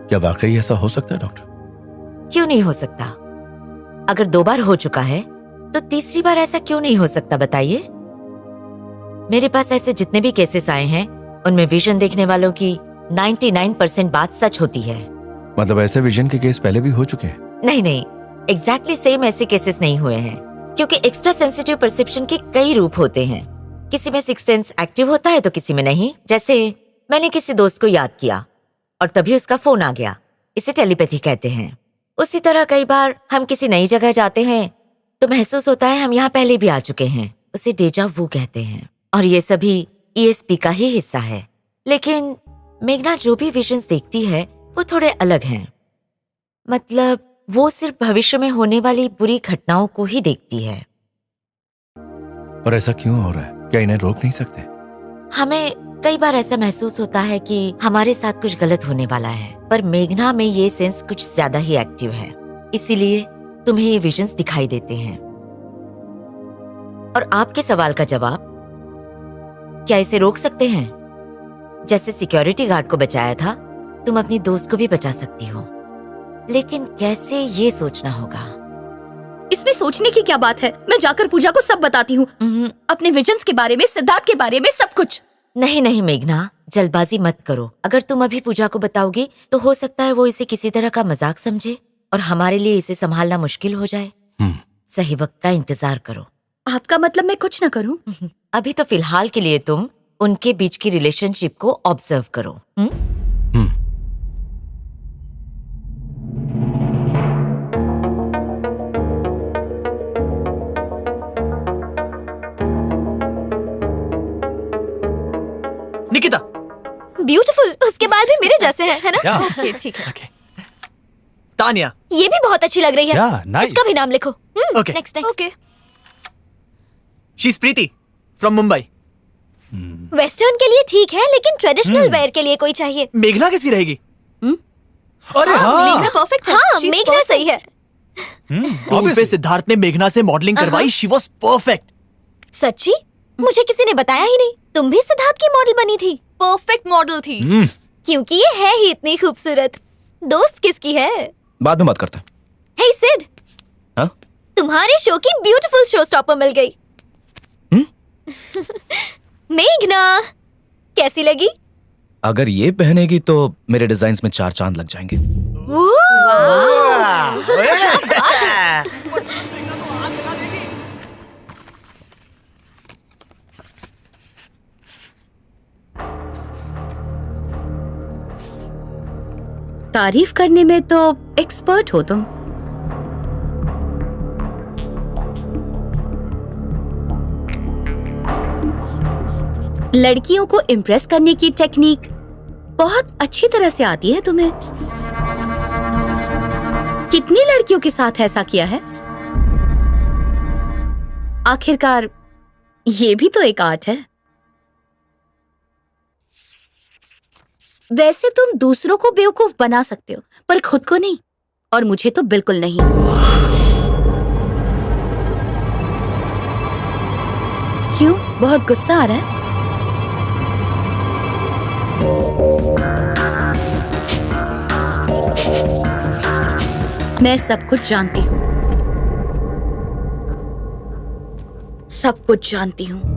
क्या वाकई ऐसा हो सकता है डॉक्टर? क्यों नहीं हो सकता? अगर 2 बार हो चुका है, तो तीसरी बार ऐसा क्यों नहीं हो सकता, बताइए। मेरे पास ऐसे जितने भी केसेस आए हैं, उनमें विजन देखने वालों की 99% बात सच होती है। मतलब ऐसे विजन के केस पहले भी हो चुके हैं? नहीं, एग्जैक्टली सेम ऐसे केसेस नहीं हुए हैं, क्योंकि एक्स्ट्रा सेंसिटिव परसेप्शन के कई रूप होते हैं। किसी में सिक्स सेंस एक्टिव होता है तो किसी में नहीं। जैसे मैंने किसी दोस्त को याद किया और तभी उसका फोन आ गया, इसे टेलीपैथी कहते हैं। उसी तरह कई बार हम किसी नई जगह जाते हैं तो महसूस होता है हम यहाँ पहले भी आ चुके हैं, उसे डेजा वू कहते हैं। और ये सभी ESP का ही हिस्सा है। लेकिन मेघना जो भी विजन्स देखती है वो थोड़े अलग हैं। मतलब वो सिर्फ भविष्य में होने वाली बुरी घटनाओं को ही देखती है। और ऐसा क्यों हो रहा है? क्या इन्हें रोक नहीं सकते? हमें कई बार ऐसा महसूस होता है कि हमारे साथ कुछ गलत होने वाला है, पर मेघना में ये सेंस कुछ ज्यादा ही एक्टिव है, इसीलिए तुम्हें ये विजन्स दिखाई देते हैं। और आपके सवाल का जवाब, क्या इसे रोक सकते हैं? जैसे सिक्योरिटी गार्ड को बचाया था, तुम अपनी दोस्त को भी बचा सकती हो। लेकिन कैसे, ये सोचना होगा। इसमें सोचने की क्या बात है? मैं जाकर पूजा को सब बताती हूँ, अपने विजन्स के बारे में, सिद्धार्थ के बारे में, सब कुछ। नहीं मेघना, जल्दबाजी मत करो। अगर तुम अभी पूजा को बताओगी तो हो सकता है वो इसे किसी तरह का मजाक समझे और हमारे लिए इसे संभालना मुश्किल हो जाए। सही वक्त का इंतजार करो। आपका मतलब मैं कुछ न करूं? अभी तो फिलहाल के लिए तुम उनके बीच की रिलेशनशिप को ऑब्जर्व करो। निकिता, ब्यूटीफुल, उसके बाल भी मेरे जैसे हैं, है ना? Yeah. ओके, ठीक है। तानिया, ये भी बहुत अच्छी लग रही है। Yeah, nice. इसका भी नाम लिखो। Okay. Next. Okay. She is Preeti from Mumbai. Western के लिए ठीक है, लेकिन ट्रेडिशनल वेयर के लिए कोई चाहिए। मेघना कैसी रहेगी? अरे मेघना परफेक्ट है। हाँ, मेघना सही है। टूर पे सिद्धार्थ ने मेघना से मॉडलिंग करवाई। She was perfect. सच्ची? मुझे किसी ने बताया ही नहीं। तुम भी सिद्धार्थ की मॉडल बनी थी? परफेक्ट मॉडल थी। क्योंकि ये है ही इतनी खूबसूरत। दोस्त किसकी है? बाद में बात करते हैं। हे सिड, हाँ? तुम्हारे शो की ब्यूटीफुल शो स्टॉपर मिल गई। मेघना, कैसी लगी? अगर ये पहनेगी तो मेरे डिजाइन्स में 4 चांद लग जाएंगे। तारीफ करने में तो एक्सपर्ट हो तुम। लड़कियों को इम्प्रेस करने की टेक्निक बहुत अच्छी तरह से आती है तुम्हें। कितनी लड़कियों के साथ ऐसा किया है? आखिरकार ये भी तो एक आर्ट है। वैसे तुम दूसरों को बेवकूफ बना सकते हो, पर खुद को नहीं, और मुझे तो बिल्कुल नहीं। क्यों, बहुत गुस्सा आ रहा है? मैं सब कुछ जानती हूँ, सब कुछ जानती हूँ।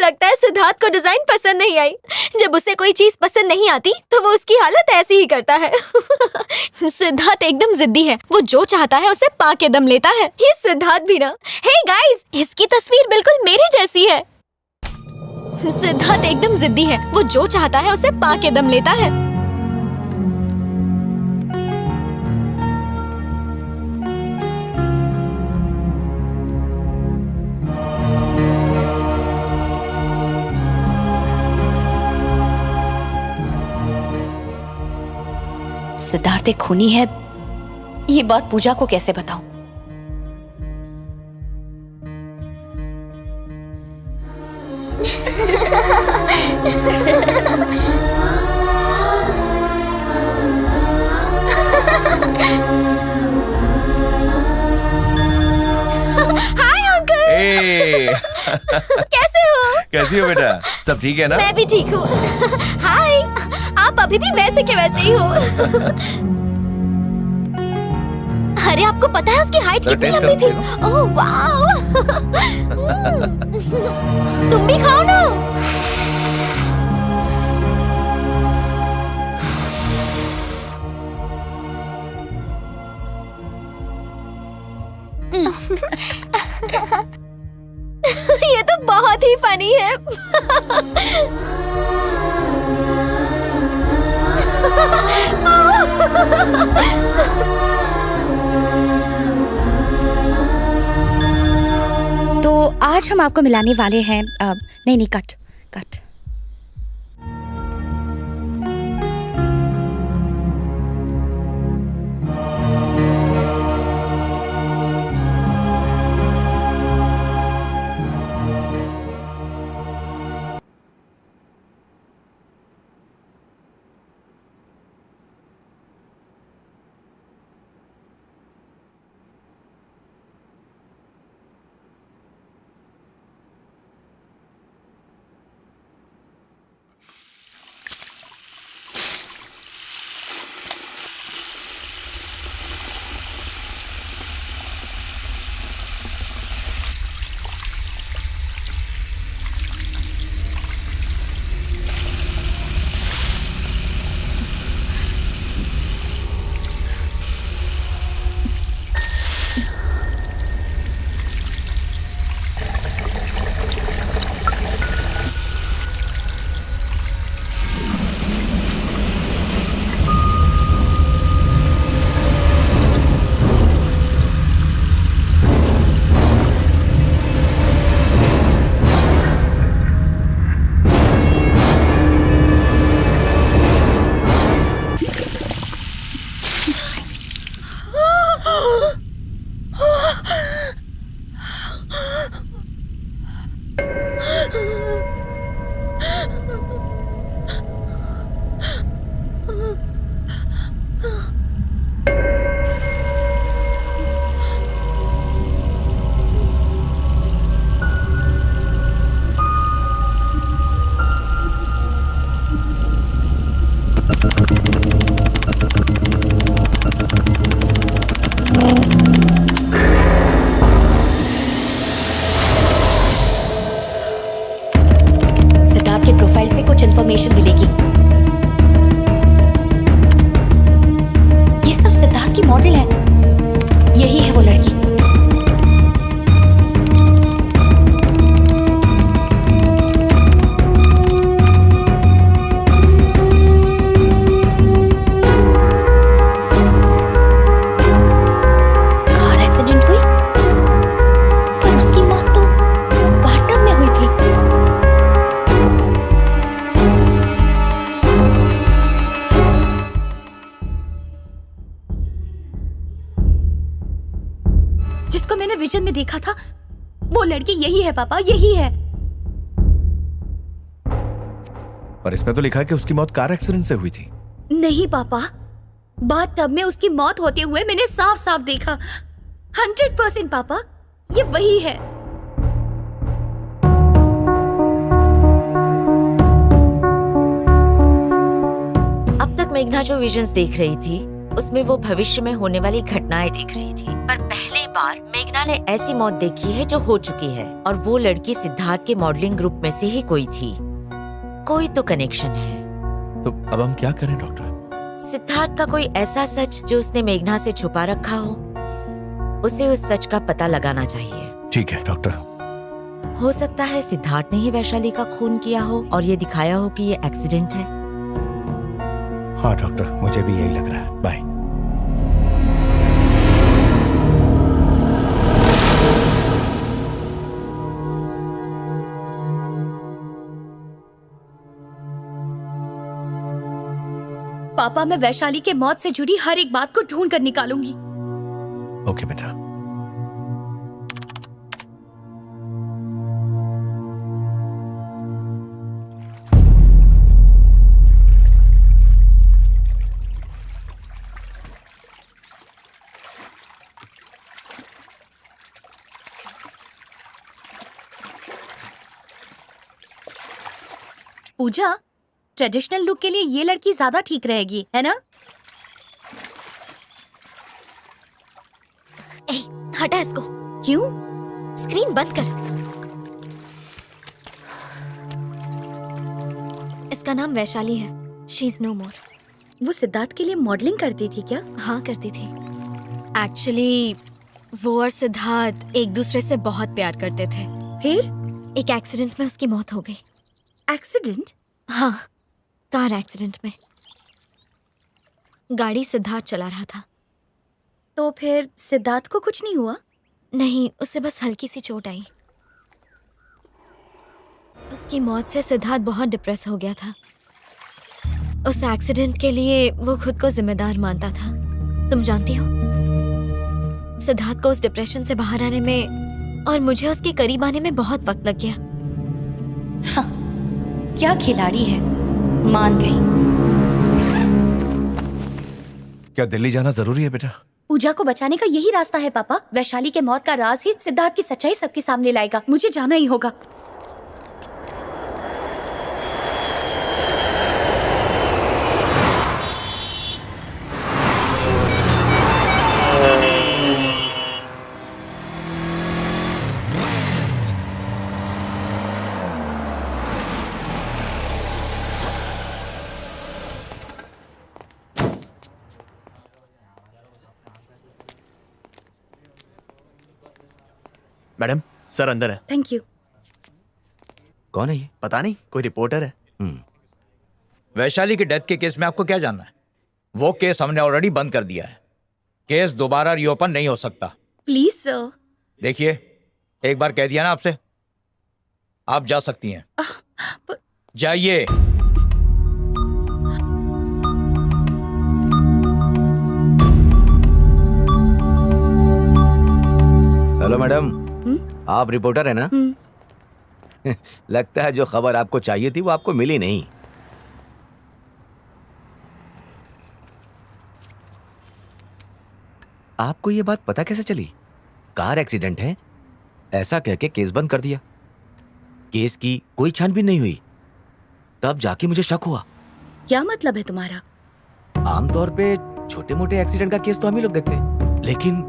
लगता है सिद्धार्थ को डिजाइन पसंद नहीं आई। जब उसे कोई चीज पसंद नहीं आती तो वो उसकी हालत ऐसी ही करता है। सिद्धार्थ एकदम जिद्दी है, वो जो चाहता है उसे पाके दम लेता है। ये सिद्धार्थ भी ना। हे गाइस, इसकी तस्वीर बिल्कुल मेरी जैसी है। सिद्धार्थ एकदम जिद्दी है, वो जो चाहता है उसे पाके दम लेता है। सिद्धार्थ एक खूनी है, ये बात पूजा को कैसे बताऊं? Hi uncle. कैसे हो? कैसी हो बेटा? सब ठीक है ना? मैं भी ठीक हूँ। हाय, आप अभी भी वैसे के वैसे ही हो। अरे आपको पता है उसकी हाइट कितनी लंबी थी? ओह वाह। तुम भी खाओ ना। ये तो बहुत ही फनी है। तो आज हम आपको मिलाने वाले हैं नहीं कट कट। इन्फॉर्मेशन मिलेगी। ये सब सिद्धार्थ की मॉडल है, यही है वो लड़की। कार एक्सीडेंट हुई, पर जिसको मैंने विजन में देखा था, वो लड़की यही है पापा, यही है। पर इसमें तो लिखा है कि उसकी मौत कार एक्सीडेंट से हुई थी। नहीं पापा, बाथ टब में उसकी मौत होते हुए मैंने साफ साफ देखा। 100% पापा, ये वही है। अब तक मेघना जो विजन्स देख रही थी उसमें वो भविष्य में होने वाली घटनाएं देख रही थी, पर पहली बार मेघना ने ऐसी मौत देखी है जो हो चुकी है, और वो लड़की सिद्धार्थ के मॉडलिंग ग्रुप में से ही कोई थी। कोई तो कनेक्शन है। तो अब हम क्या करें डॉक्टर? सिद्धार्थ का कोई ऐसा सच जो उसने मेघना से छुपा रखा हो, उसे उस सच का पता लगाना चाहिए। ठीक है डॉक्टर। हो सकता है सिद्धार्थ ने ही वैशाली का खून किया हो और ये दिखाया हो कि ये एक्सीडेंट है। हाँ डॉक्टर, मुझे भी यही लग रहा है। बाय। पापा, मैं वैशाली के मौत से जुड़ी हर एक बात को ढूंढ कर निकालूंगी। ओके बेटा। पूजा, ट्रेडिशनल लुक के लिए ये लड़की ज्यादा ठीक रहेगी, है ना? ए, हटा इसको। क्यों? स्क्रीन बंद कर। इसका नाम वैशाली है। शी इज नो मोर। वो सिद्धार्थ के लिए मॉडलिंग करती थी क्या? हाँ, करती थी। एक्चुअली वो और सिद्धार्थ एक दूसरे से बहुत प्यार करते थे। फिर एक एक्सीडेंट में उसकी मौत हो गई। एक्सीडेंट? हाँ, कार एक्सीडेंट में। गाड़ी सिद्धार्थ चला रहा था। तो फिर सिद्धार्थ को कुछ नहीं हुआ? नहीं, उसे बस हल्की सी चोट आई। उसकी मौत से सिद्धार्थ बहुत डिप्रेस हो गया था। उस एक्सीडेंट के लिए वो खुद को जिम्मेदार मानता था। तुम जानती हो, सिद्धार्थ को उस डिप्रेशन से बाहर आने में और मुझे उसके करीब आने में बहुत वक्त लग गया। हाँ, क्या खिलाड़ी है, मान गई। क्या दिल्ली जाना जरूरी है बेटा? पूजा को बचाने का यही रास्ता है पापा। वैशाली के मौत का राज ही सिद्धार्थ की सच्चाई सबके सामने लाएगा। मुझे जाना ही होगा। मैडम, सर अंदर है। Thank you. कौन है ये? पता नहीं, कोई रिपोर्टर है। वैशाली के डेथ के केस में आपको क्या जानना है? वो केस हमने ऑलरेडी बंद कर दिया है। केस दोबारा रीओपन नहीं हो सकता। Please sir. देखिए, एक बार कह दिया ना आपसे, आप जा सकती हैं। जाइए। हेलो मैडम, आप रिपोर्टर है ना? लगता है जो खबर आपको चाहिए थी वो आपको मिली नहीं। आपको ये बात पता कैसे चली? कार एक्सीडेंट है ऐसा कह के केस बंद कर दिया। केस की कोई छानबीन नहीं हुई। तब जाके मुझे शक हुआ। क्या मतलब है तुम्हारा? आमतौर पे छोटे मोटे एक्सीडेंट का केस तो हम ही लोग देखते हैं, लेकिन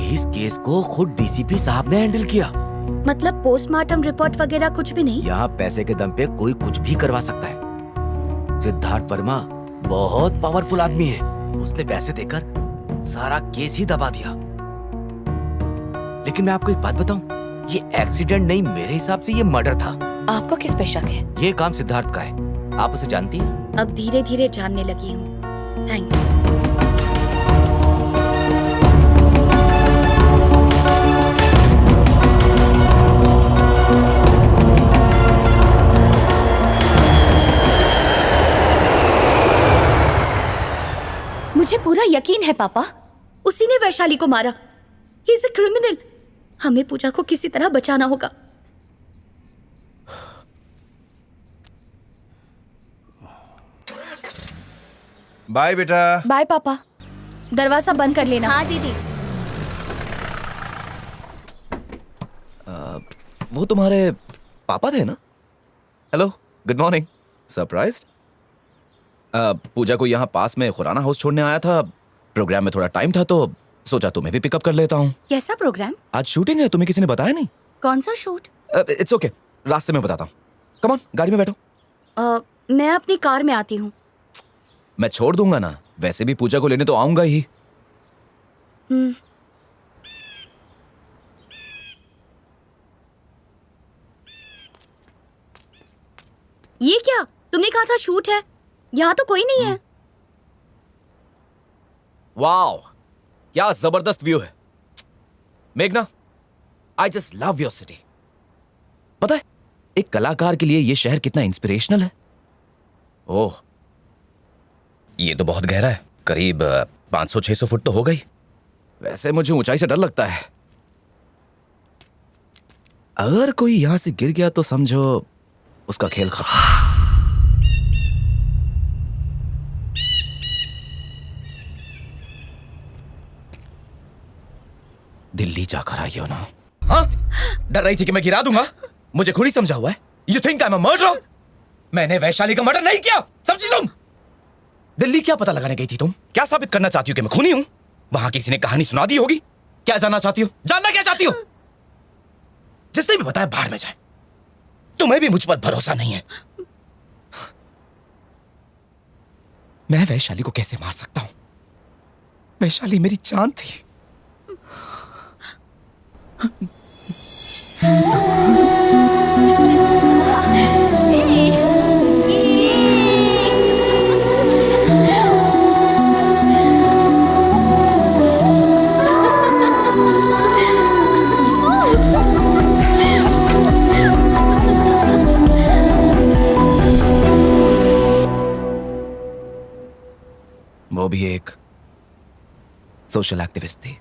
इस केस को खुद डीसीपी साहब ने हैंडल किया। मतलब पोस्टमार्टम रिपोर्ट वगैरह कुछ भी नहीं? यहाँ पैसे के दम पे कोई कुछ भी करवा सकता है। सिद्धार्थ वर्मा बहुत पावरफुल आदमी है। उसने पैसे देकर सारा केस ही दबा दिया। लेकिन मैं आपको एक बात बताऊं, ये एक्सीडेंट नहीं, मेरे हिसाब से ये मर्डर था। आपको किस पे शक है? ये काम सिद्धार्थ का है। आप उसे जानती हैं? अब धीरे धीरे जानने लगी हूँ। थैंक्स। मुझे पूरा यकीन है पापा, उसी ने वैशाली को मारा। He is a criminal. हमें पूजा को किसी तरह बचाना होगा। बाय बेटा। बाय पापा। दरवाजा बंद कर लेना। हाँ दीदी। वो तुम्हारे पापा थे ना? Hello, good morning. सरप्राइज्ड? पूजा को यहाँ पास में खुराना हाउस छोड़ने आया था। प्रोग्राम में थोड़ा टाइम था तो सोचा तुम्हें भी पिकअप कर लेता हूँ। कैसा प्रोग्राम? आज शूटिंग है, तुम्हें किसी ने बताया नहीं? कौन सा शूट? इट्स ओके, रास्ते में बताता हूँ। कम ऑन, गाड़ी में बैठो। मैं अपनी कार में आती हूँ। मैं छोड़ दूंगा ना, वैसे भी पूजा को लेने तो आऊंगा ही। ये क्या? तुमने कहा था शूट है, यहाँ तो कोई नहीं है। वाओ, क्या जबरदस्त व्यू है। मेघना, I just love your city. पता है एक कलाकार के लिए ये शहर कितना इंस्पिरेशनल है। ओह, ये तो बहुत गहरा है, करीब 500-600 फुट तो हो गई। वैसे मुझे ऊंचाई से डर लगता है। अगर कोई यहां से गिर गया तो समझो उसका खेल खत्म। दिल्ली जाकर आई हो ना? हाँ? डर रही थी कि मैं गिरा दूंगा? मुझे खूनी समझा हुआ है? You think I'm a murderer? मैंने वैशाली का मर्डर नहीं किया, समझी तुम? दिल्ली क्या पता लगाने गई थी तुम? क्या साबित करना चाहती हो कि मैं खूनी हूं? वहां किसी ने कहानी सुना दी होगी। क्या जानना चाहती हो? जानना क्या चाहती हो? जिसने भी बताया बाहर में जाए। तुम्हें भी मुझ पर भरोसा नहीं है। मैं वैशाली को कैसे मार सकता हूं? वैशाली मेरी जान थी। वो भी एक सोशल एक्टिविस्ट थी।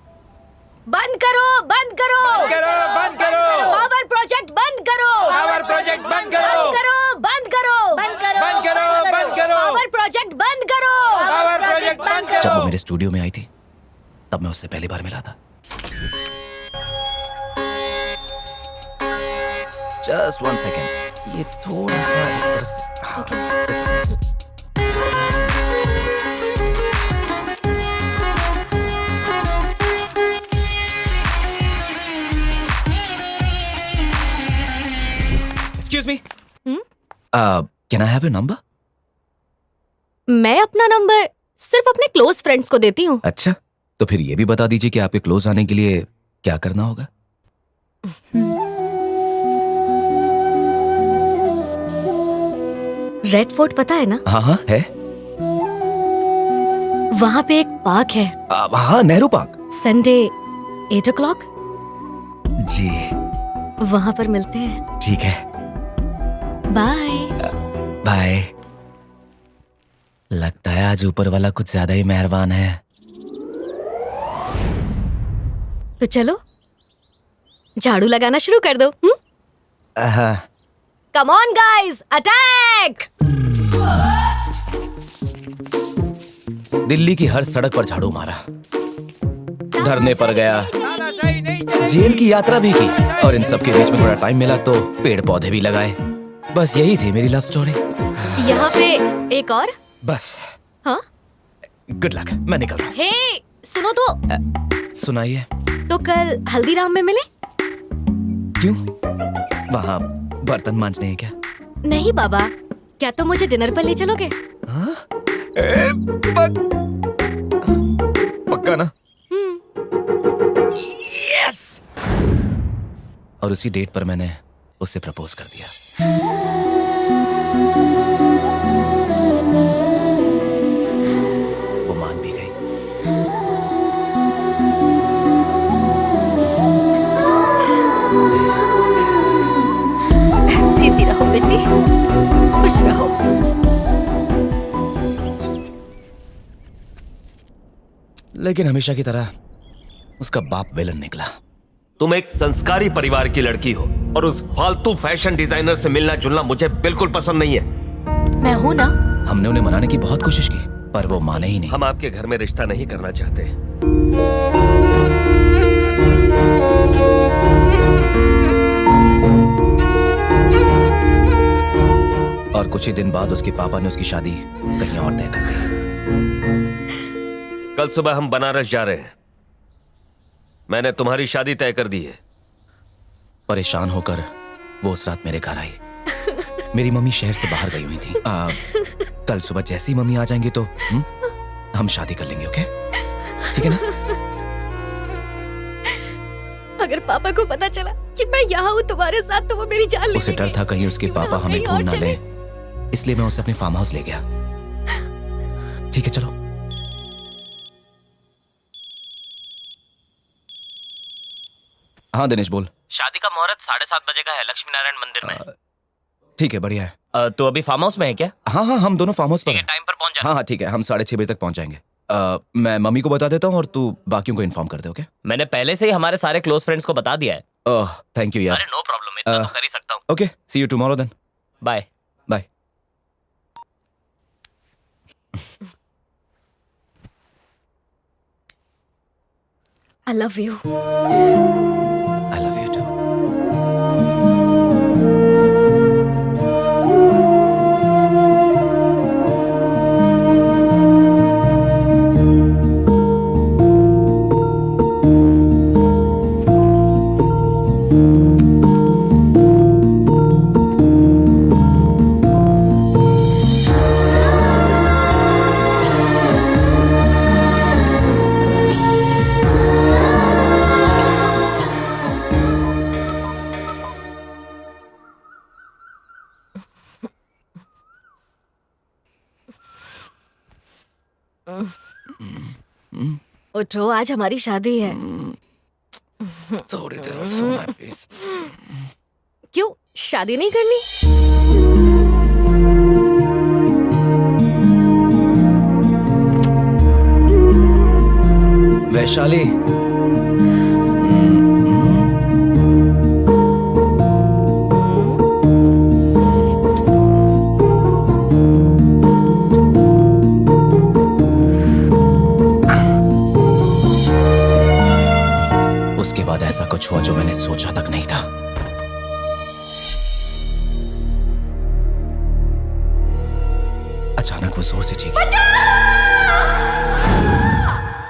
बंद करो, बंद करो, बंद करो, बंद करो। पावर प्रोजेक्ट बंद करो, पावर प्रोजेक्ट बंद करो। बंद करो, बंद करो, बंद करो, बंद करो, बंद करो। पावर प्रोजेक्ट बंद करो, पावर प्रोजेक्ट बंद करो। जब वो मेरे स्टूडियो में आई थी तब मैं उससे पहली बार मिला था। जस्ट 1 सेकेंड, ये थोड़ा सा इस तरफ से। हाँ, Excuse me. Can I have your number? मैं अपना नंबर सिर्फ अपने क्लोज फ्रेंड्स को देती हूँ। अच्छा, तो फिर ये भी बता दीजिए कि आपके क्लोज आने के लिए क्या करना होगा। रेड फोर्ट पता है ना? हाँ हाँ है। वहाँ पे एक पार्क है। हाँ, नेहरू पार्क। संडे 8 o'clock जी, वहाँ पर मिलते हैं। ठीक है, बाय। बाय। लगता है आज ऊपर वाला कुछ ज्यादा ही मेहरबान है। तो चलो झाड़ू लगाना शुरू कर दो। Come on guys, attack! Delhi की हर सड़क पर झाड़ू मारा, धरने पर गया, जेल की यात्रा भी की, और इन सब के बीच में थोड़ा टाइम मिला तो पेड़ पौधे भी लगाए। बस यही थी मेरी लव स्टोरी। यहाँ पे एक और। बस। हाँ? गुड लक, मैं निकल रहा हे, सुनो तो। हूँ। सुनाइए। तो कल हल्दीराम में मिले? क्यों? वहाँ बर्तन मांजने हैं क्या? नहीं बाबा, क्या तुम मुझे डिनर पर ले चलोगे? हाँ? पक्का ना? यस! और उसी डेट पर मैंने उससे प्रपोज कर दिया। वो मान भी गई। जीती रहो बेटी, खुश रहो। लेकिन हमेशा की तरह उसका बाप विलन निकला। तुम एक संस्कारी परिवार की लड़की हो और उस फालतू फैशन डिजाइनर से मिलना जुलना मुझे बिल्कुल पसंद नहीं है। मैं हूं ना। हमने उन्हें मनाने की बहुत कोशिश की पर वो माने ही नहीं। हम आपके घर में रिश्ता नहीं करना चाहते। और कुछ ही दिन बाद उसके पापा ने उसकी शादी कहीं और तय कर दी। कल सुबह हम बनारस जा रहे हैं। मैंने तुम्हारी शादी तय कर दी है। परेशान होकर वो उस रात मेरे घर आई। मेरी मम्मी शहर से बाहर गई हुई थी। कल सुबह जैसे ही मम्मी आ जाएंगे तो हम शादी कर लेंगे। ओके, ठीक है ना? अगर पापा को पता चला कि मैं यहाँ हूँ तुम्हारे साथ तो वो मेरी जान ले उसे डर था कहीं उसके पापा हमें ढूंढ ना ले, इसलिए मैं उसे अपने फार्म हाउस ले गया। ठीक है, चलो। हाँ दिनेश बोल। शादी का मुहूर्त 7:30 बजे का है, लक्ष्मी नारायण मंदिर में। ठीक है, बढ़िया है। तो अभी फार्म हाउस में है क्या? हाँ हाँ, हम दोनोह फार्म हाउस पर हैं। टाइम पर पहुंच जाना। हाँ हाँ ठीक है, हम 6:30 बजे तक पहुंच जाएंगे। मैं मम्मी को बता देता हूँ और तू बाकियों को इन्फॉर्म कर दे। ओके? मैंने पहले से ही हमारे सारे क्लोज फ्रेंड्स को बता दिया है। थैंक यू यार। अरे नो प्रॉब्लम, इतना तो कर ही सकता हूँ। Okay, see you tomorrow then. Bye bye. I love you. I love you too. उठो, आज हमारी शादी है। थोड़ी देर और सोना प्लीज। क्यों शादी नहीं करनी? वैशाली, उसके बाद ऐसा कुछ हुआ जो मैंने सोचा तक नहीं था। अचानक वो जोर से चीखी।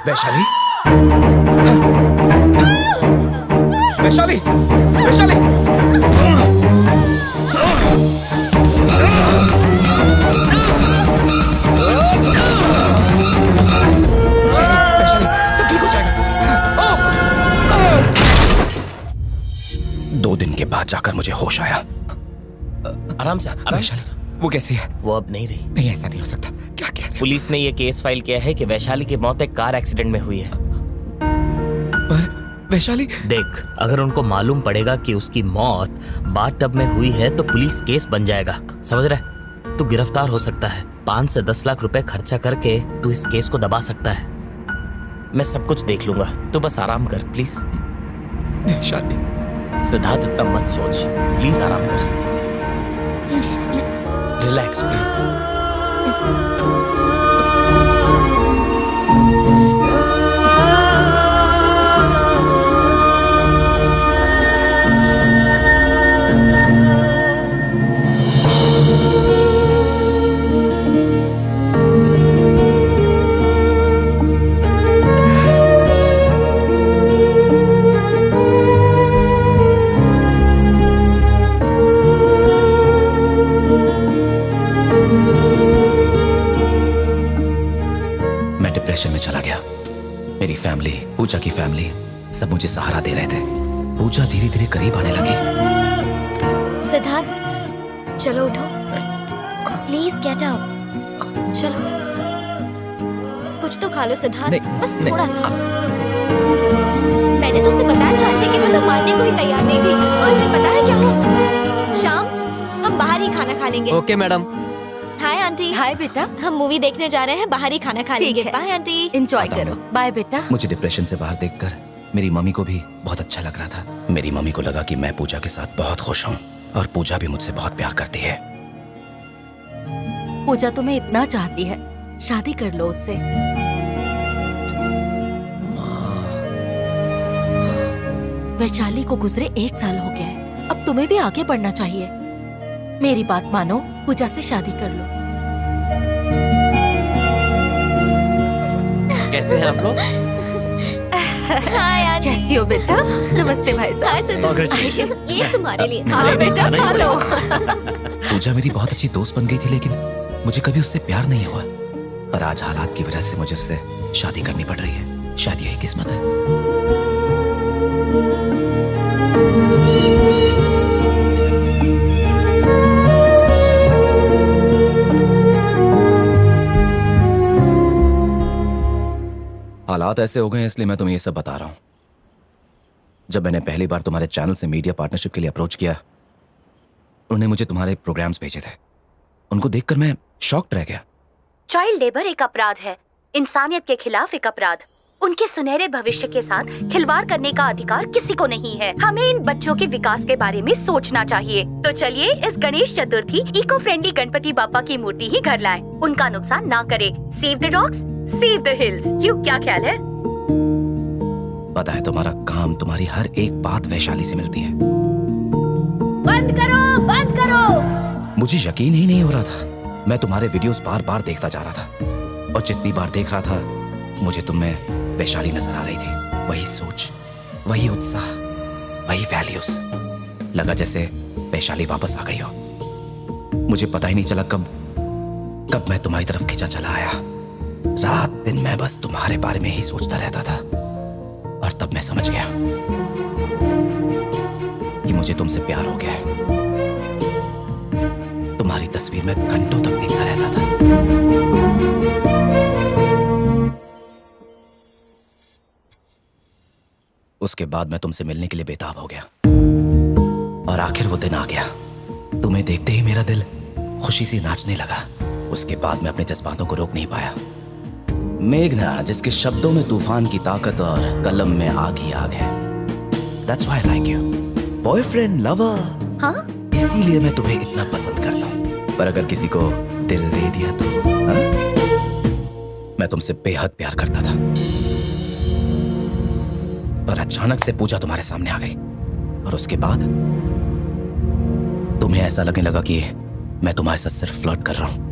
वैशाली, वैशाली, वैशाली, सब ठीक हो जाएगा। 2 दिन के बाद जाकर मुझे होश आया। आराम से, आराम से। वो कैसी है? वो अब नहीं रही। नहीं, ऐसा नहीं हो सकता। क्या कह रहे हो? पुलिस ने ये केस फाइल किया है कि वैशाली की मौत एक कार एक्सीडेंट में हुई है। पर वैशाली, देख, अगर उनको मालूम पड़ेगा कि उसकी मौत बाथटब में हुई है तो पुलिस केस बन जाएगा। समझ रहे? तू गिरफ्तार हो सकता है। 5 से 10 लाख रुपए खर्चा करके तू इस केस को दबा सकता है। मैं सब कुछ देख लूंगा, तू बस आराम कर प्लीज। वैशाली, सिद्धार्थ, इतना मत सोच, प्लीज आराम कर। Relax please. डिप्रेशन में चला गया। मेरी फैमिली, पूजा की फैमिली सब मुझे सहारा दे रहे थे। पूजा धीरे धीरे करीब आने लगी। सिद्धार्थ, चलो उठो, प्लीज गेट अप। चलो, कुछ तो खा लो सिद्धार्थ। नहीं, बस नहीं, थोड़ा सा। मैंने तो उसे बताया था लेकिन वो तो मानने को ही तैयार नहीं थी। और फिर पता है क्या हुआ? शाम हम बाहर ही खाना खा लेंगे। Okay madam. Hi aunty. Hi बेटा। हम मूवी देखने जा रहे हैं, बाहर ही खाना खा लेंगे। Bye aunty. एंजॉय करो। बाय बेटा। मुझे डिप्रेशन से बाहर देखकर मेरी मम्मी को भी बहुत अच्छा लग रहा था। मेरी मम्मी को लगा कि मैं पूजा के साथ बहुत खुश हूँ और पूजा भी मुझसे बहुत प्यार करती है। पूजा तुम्हें इतना चाहती है, शादी कर लो उससे। वैशाली को गुजरे 1 साल हो गया है, अब तुम्हें भी आगे बढ़ना चाहिए। मेरी बात मानो, पूजा से शादी कर लो। कैसे हैं आप लोग? Hi aunty. कैसी हो बेटा? नमस्ते भाई साहब। हाय सिद्धार्थ, ये तुम्हारे लिए। हाँ बेटा, खा लो। पूजा मेरी बहुत अच्छी दोस्त बन गई थी, लेकिन मुझे कभी उससे प्यार नहीं हुआ। पर आज हालात की वजह से मुझे उससे शादी करनी पड़ रही है। शायद यही किस्मत है। हालात ऐसे हो गए हैं, इसलिए मैं तुम्हें ये सब बता रहा हूं। जब मैंने पहली बार तुम्हारे चैनल से मीडिया पार्टनरशिप के लिए अप्रोच किया, उन्होंने मुझे तुम्हारे प्रोग्राम्स भेजे थे। उनको देखकर मैं शॉक्ड रह गया। चाइल्ड लेबर एक अपराध है, इंसानियत के खिलाफ एक अपराध। उनके सुनहरे भविष्य के साथ खिलवाड़ करने का अधिकार किसी को नहीं है। हमें इन बच्चों के विकास के बारे में सोचना चाहिए। तो चलिए इस गणेश चतुर्थी इको फ्रेंडली गणपति बापा की मूर्ति ही घर लाएं। उनका नुकसान ना करे। Save the dogs, save the hills. क्यों, क्या ख्याल है? पता है, तुम्हारा काम, तुम्हारी हर एक बात वैशाली से मिलती है। बंद करो, बंद करो। मुझे यकीन ही नहीं हो रहा था। मैं तुम्हारे वीडियोस बार बार देखता जा रहा था, और जितनी बार देख रहा था मुझे तुम में वैशाली नजर आ रही थी। वही सोच, वही उत्साह, वही वैल्यूज। लगा जैसे वैशाली वापस आ गई हो। मुझे पता ही नहीं चला कब मैं तुम्हारी तरफ खिंचा चला आया। रात दिन मैं बस तुम्हारे बारे में ही सोचता रहता था, और तब मैं समझ गया कि मुझे तुमसे प्यार हो गया है। तुम्हारी तस्वीर में घंटों तक देखता रहता था। उसके बाद मैं तुमसे मिलने के लिए बेताब हो गया, और आखिर वो दिन आ गया। तुम्हें देखते ही मेरा दिल खुशी से नाचने लगा। उसके बाद मैं अपने जज्बातों को रोक नहीं पाया। मेघना, जिसके शब्दों में तूफान की ताकत और कलम में आग ही आग है। That's why I like you. Boyfriend, lover. हाँ? इसीलिए मैं तुम्हें इतना पसंद करता हूँ। पर अगर किसी को दिल दे दिया तो हाँ? मैं तुमसे बेहद प्यार करता था, पर अचानक से पूजा तुम्हारे सामने आ गई, और उसके बाद तुम्हें ऐसा लगने लगा कि मैं तुम्हारे साथ सिर्फ फ्लर्ट कर रहा हूं।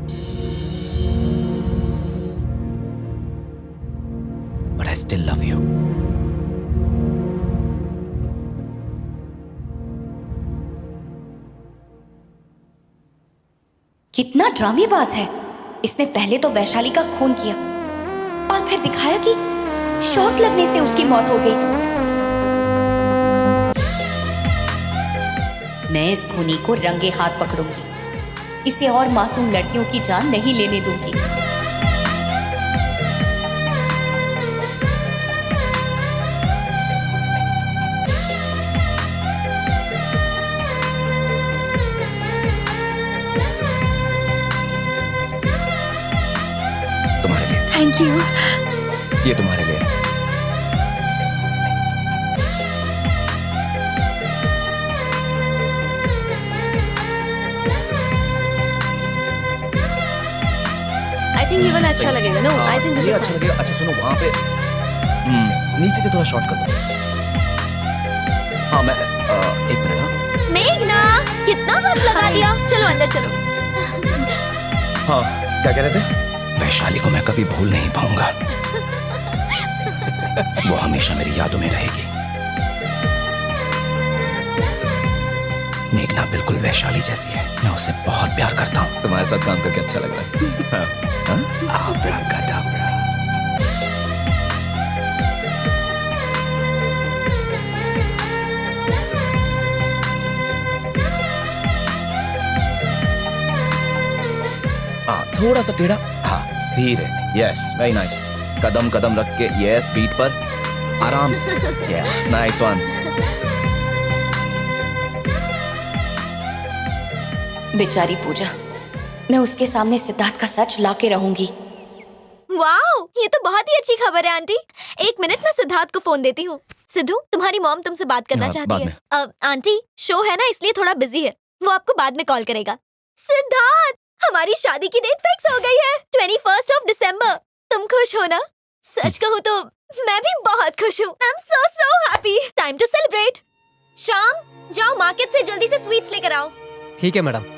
But I still love you. कितना ड्रामेबाज है। इसने पहले तो वैशाली का खून किया और फिर दिखाया कि शॉक लगने से उसकी मौत हो गई। मैं इस खूनी को रंगे हाथ पकड़ूंगी। इसे और मासूम लड़कियों की जान नहीं लेने दूंगी। तुम्हारे लिए। Thank you. ये तुम्हारे लिए। I think ये वाला अच्छा लगेगा। No, I think this ये is अच्छा fine. लगेगा। अच्छा सुनो, वहाँ पे नीचे से थोड़ा शॉर्ट कर दो। हाँ, मैं 1 मिनट। हाँ मेघना, कितना वक्त लगा दिया। चलो अंदर चलो। हाँ, क्या कह रहे थे? वैशाली को मैं कभी भूल नहीं पाऊंगा। वो हमेशा मेरी यादों में रहेगी। मेघना बिल्कुल वैशाली जैसी है। मैं उसे बहुत प्यार करता हूँ। तुम्हारे साथ काम करके अच्छा लग रहा है। हाँ? आब्राकाडाब्रा। थोड़ा सा टेढ़ा। हाँ, धीरे। Yes, very nice. कदम कदम रख के, यस, बीट पर आराम से। Nice one. बेचारी पूजा, मैं उसके सामने सिद्धार्थ का सच लाके रहूंगी। वाओ, ये तो बहुत ही अच्छी खबर है आंटी। 1 मिनट में सिद्धार्थ को फोन देती हूँ। सिद्धू, तुम्हारी मॉम तुमसे बात करना हाँ, चाहती बाद है। आंटी, शो है ना इसलिए थोड़ा बिजी है, वो आपको बाद में कॉल करेगा। सिद्धार्थ, हमारी शादी की डेट फिक्स हो गई है, 21 ऑफ दिसंबर। तुम खुश हो ना? सच कहूँ तो मैं भी बहुत खुश हूँ। I am so happy. Time to celebrate. शाम, जाओ मार्केट से जल्दी से स्वीट्स लेकर आओ। ठीक है मैडम।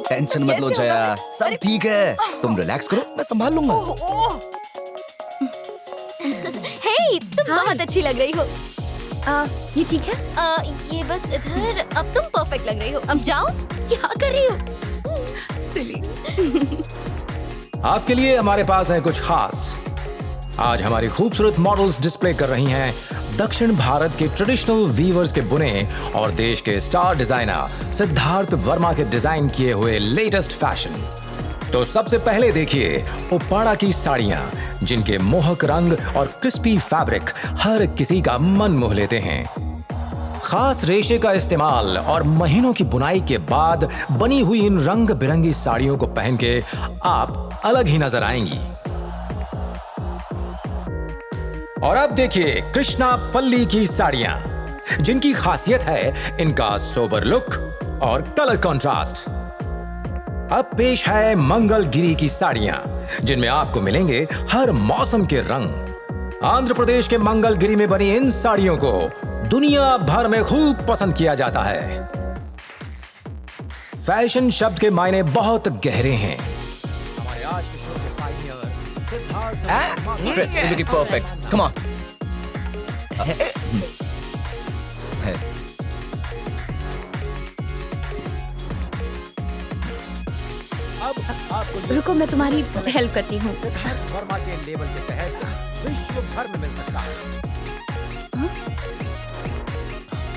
टेंशन मत लो जया, सब ठीक है। तुम रिलैक्स करो, मैं संभाल लूंगा। हे, तुम बहुत अच्छी लग रही हो। ये ठीक है? ये बस इधर। अब तुम परफेक्ट लग रही हो। अब जाओ। क्या कर रही हो? सिली। आपके लिए हमारे पास है कुछ खास। आज हमारी खूबसूरत मॉडल्स डिस्प्ले कर रही हैं दक्षिण भारत के ट्रेडिशनल वीवर्स के बुने और देश के स्टार डिजाइनर सिद्धार्थ वर्मा के डिजाइन किए हुए लेटेस्ट फैशन। तो सबसे पहले देखिए उप्पाड़ा की साड़ियां, जिनके मोहक रंग और क्रिस्पी फैब्रिक हर किसी का मन मोह लेते हैं। खास रेशे का इस्तेमाल और महीनों की बुनाई के बाद बनी हुई इन रंग बिरंगी साड़ियों को पहन के आप अलग ही नजर आएंगी। और अब देखिए कृष्णा पल्ली की साड़ियां, जिनकी खासियत है इनका सोबर लुक और कलर कंट्रास्ट। अब पेश है मंगलगिरी की साड़ियां, जिनमें आपको मिलेंगे हर मौसम के रंग। आंध्र प्रदेश के मंगलगिरी में बनी इन साड़ियों को दुनिया भर में खूब पसंद किया जाता है। फैशन शब्द के मायने बहुत गहरे हैं। हमारे आज के शो के Pioneer Siddharth Chris, you're looking perfect. Come on. अब आपको रुको, मैं तुम्हारी हेल्प करती हूँ। सिद्धार्थ वर्मा के लेबल के तहत विश्व भर में मिल सकता है।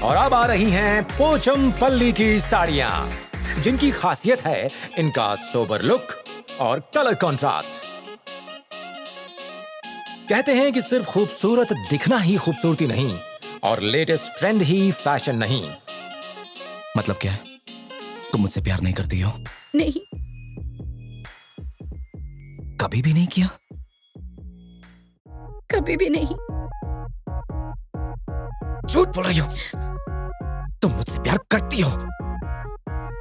और अब आ रही हैं पोचमपल्ली की साड़ियां, जिनकी खासियत है इनका सोबर लुक और कलर कंट्रास्ट। कहते हैं कि सिर्फ खूबसूरत दिखना ही खूबसूरती नहीं, और लेटेस्ट ट्रेंड ही फैशन नहीं। मतलब क्या है? तुम मुझसे प्यार नहीं करती हो? नहीं। कभी भी नहीं किया? कभी भी नहीं। झूठ बोल रही हो। तुम मुझसे प्यार करती हो।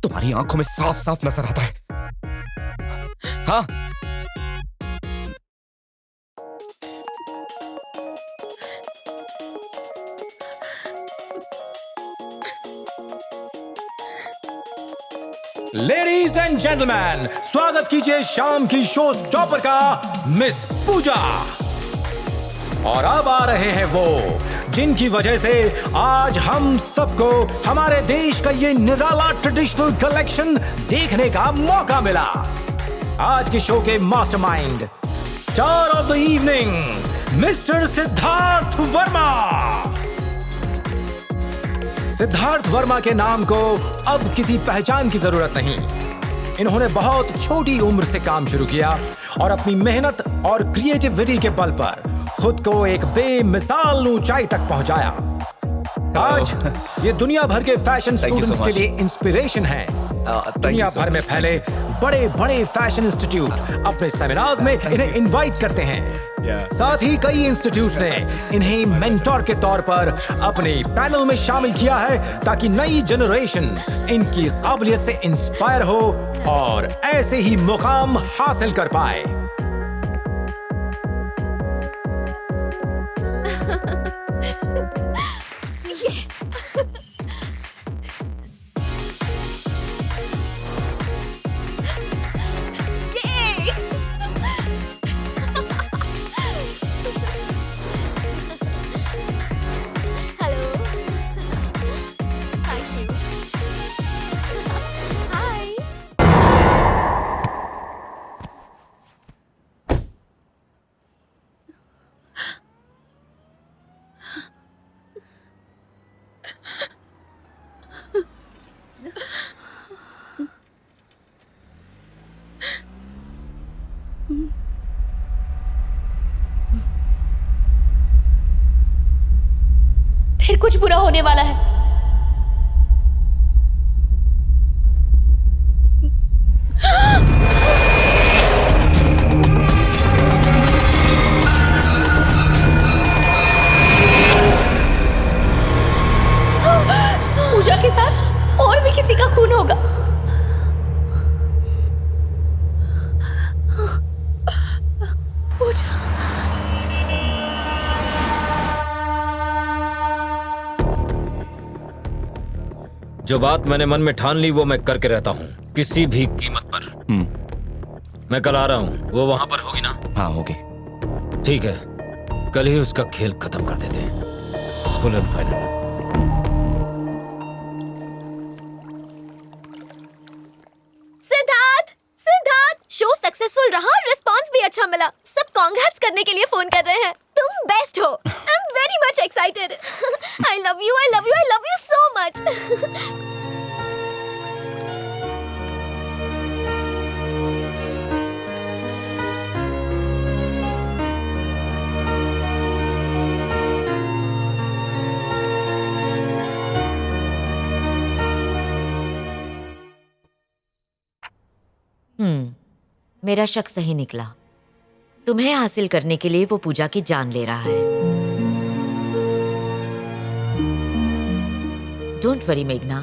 तुम्हारी आंखों में साफ साफ नजर आता है। हाँ। लेडीज एंड जेंटलमैन, स्वागत कीजिए शाम की शो स्टॉपर का मिस पूजा। और अब आ रहे हैं वो, जिनकी वजह से आज हम सबको हमारे देश का ये निराला ट्रेडिशनल कलेक्शन देखने का मौका मिला। आज के शो के mastermind, star of the evening, mister Siddharth Verma. Siddharth Verma के नाम को अब किसी पहचान की जरूरत नहीं। इन्होंने बहुत छोटी उम्र से काम शुरू किया और अपनी मेहनत और क्रिएटिविटी के बल पर खुद को एक बेमिसाल ऊंचाई तक पहुंचाया। आज ये दुनिया भर के फैशन स्टूडेंट्स के लिए इंस्पिरेशन है। दुनिया भर में फैले बड़े बड़े फैशन इंस्टीट्यूट अपने सेमिनार्स में इन्हें इनवाइट करते हैं। साथ ही कई इंस्टीट्यूट्स ने इन्हें मेंटोर के तौर पर अपने पैनल में शामिल किया है, ताकि नई जनरेशन इनकी काबिलियत से इंस्पायर हो और ऐसे ही मुकाम हासिल कर पाए। फिर कुछ बुरा होने वाला है। पूजा के साथ और भी किसी का खून होगा। पूजा, जो बात मैंने मन में ठान ली वो मैं करके रहता हूँ, किसी भी कीमत पर। मैं कल आ रहा हूँ, वो वहां पर होगी ना? हाँ होगी। ठीक है, कल ही उसका खेल खत्म कर देते हैं, full and final. Siddharth, Siddharth, show successful रहा और रिस्पांस भी अच्छा मिला। सब कांग्रेट्स करने के लिए फोन कर रहे हैं। तुम बेस्ट हो। I am very much excited. I love you, I love you, I love you so much. मेरा शक सही निकला। तुम्हें हासिल करने के लिए वो पूजा की जान ले रहा है। डोंट वरी मेघना,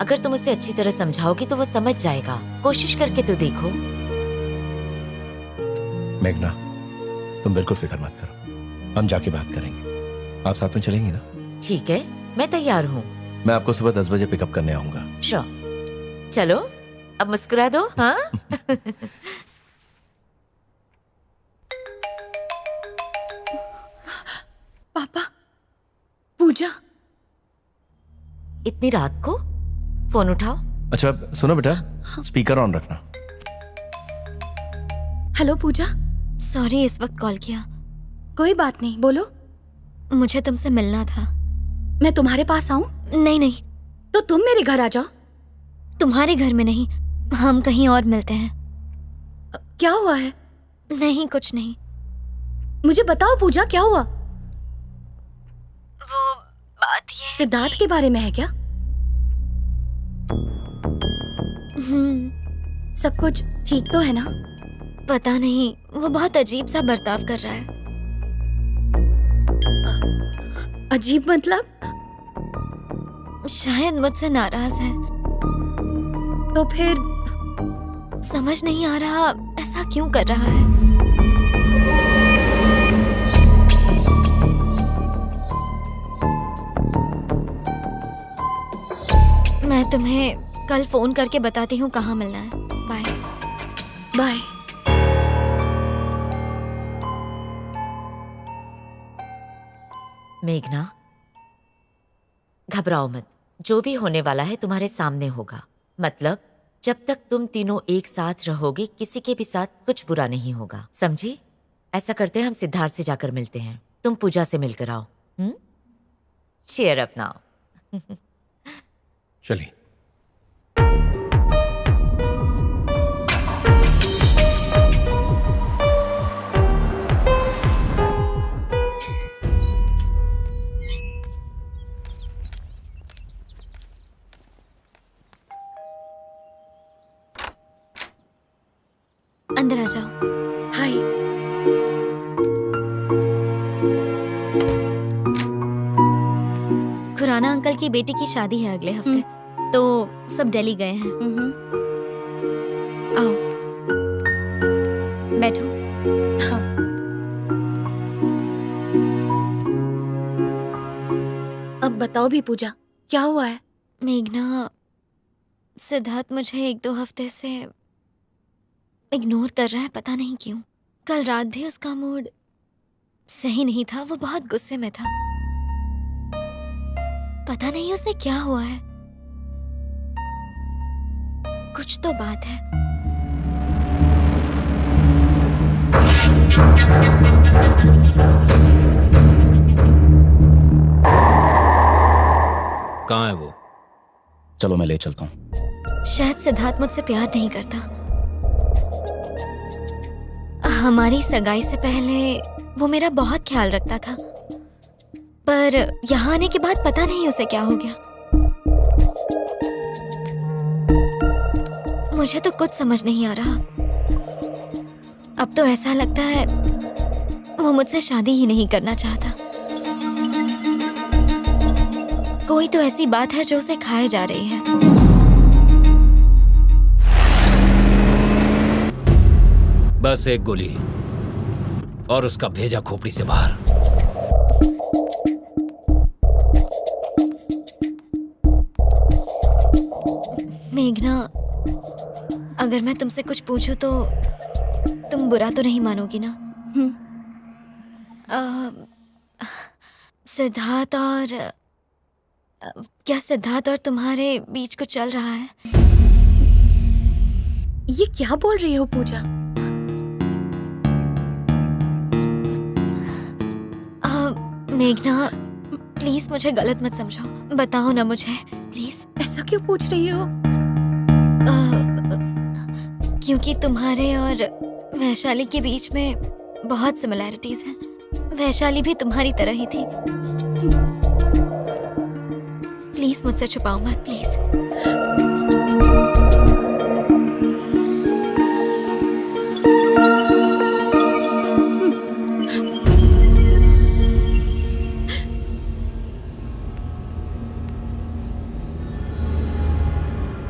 अगर तुम उसे अच्छी तरह समझाओगी तो वो समझ जाएगा। कोशिश करके तो देखो। मेघना, तुम बिल्कुल फिक्र मत करो, हम जाके बात करेंगे। आप साथ में चलेंगी ना? ठीक है, मैं तैयार हूँ। मैं आपको सुबह 10 बजे पिकअप करने आऊंगा। श्योर। चलो अब मुस्कुरा दो। हाँ। पापा, पूजा। इतनी रात को फोन उठाओ। अच्छा सुनो बेटा, स्पीकर ऑन रखना। हेलो पूजा। सॉरी इस वक्त कॉल किया। कोई बात नहीं, बोलो। मुझे तुमसे मिलना था। मैं तुम्हारे पास आऊं? नहीं नहीं, तो तुम मेरे घर आ जाओ। तुम्हारे घर में नहीं, हम कहीं और मिलते हैं। क्या हुआ है? नहीं कुछ नहीं। मुझे बताओ पूजा, क्या हुआ? वो बात ये सिद्धार्थ के बारे में है क्या? सब कुछ ठीक तो है ना? पता नहीं, वो बहुत अजीब सा बर्ताव कर रहा है। अजीब मतलब? शायद मुझसे नाराज है। तो फिर समझ नहीं आ रहा ऐसा क्यों कर रहा है। मैं तुम्हें कल फोन करके बताती हूँ कहाँ मिलना है। Bye bye. मेघना, घबराओ मत। जो भी होने वाला है तुम्हारे सामने होगा। मतलब जब तक तुम तीनों एक साथ रहोगे, किसी के भी साथ कुछ बुरा नहीं होगा, समझी? ऐसा करते हैं, हम सिद्धार्थ से जाकर मिलते हैं। तुम पूजा से मिलकर आओ। Cheer up now. चलिए। अंदर आ जाओ। हाय। खुराना अंकल की बेटी की शादी है अगले हफ्ते, तो सब दिल्ली गए हैं। आओ बैठो। हाँ। अब बताओ भी पूजा, क्या हुआ है? मेघना, सिद्धार्थ मुझे 1-2 हफ्ते से इग्नोर कर रहा है, पता नहीं क्यों। कल रात भी उसका मूड सही नहीं था, वो बहुत गुस्से में था। पता नहीं उसे क्या हुआ है। कुछ तो बात है। कहाँ है वो? चलो मैं ले चलता हूँ। शायद सिद्धार्थ मुझसे प्यार नहीं करता। हमारी सगाई से पहले वो मेरा बहुत ख्याल रखता था। पर यहाँ आने के बाद पता नहीं उसे क्या हो गया। मुझे तो कुछ समझ नहीं आ रहा। अब तो ऐसा लगता है वो मुझसे शादी ही नहीं करना चाहता। कोई तो ऐसी बात है जो उसे खाए जा रही है। बस एक गोली और उसका भेजा खोपड़ी से बाहर। मेघना, अगर मैं तुमसे कुछ पूछूं तो तुम बुरा तो नहीं मानोगी ना? सिद्धार्थ और क्या सिद्धार्थ और तुम्हारे बीच कुछ चल रहा है? ये क्या बोल रही हो पूजा? मेघना, प्लीज मुझे गलत मत समझो, बताओ ना मुझे प्लीज। ऐसा क्यों पूछ रही हो? क्योंकि तुम्हारे और वैशाली के बीच में बहुत सिमिलैरिटीज हैं। वैशाली भी तुम्हारी तरह ही थी। प्लीज मुझसे छुपाओ मत, प्लीज।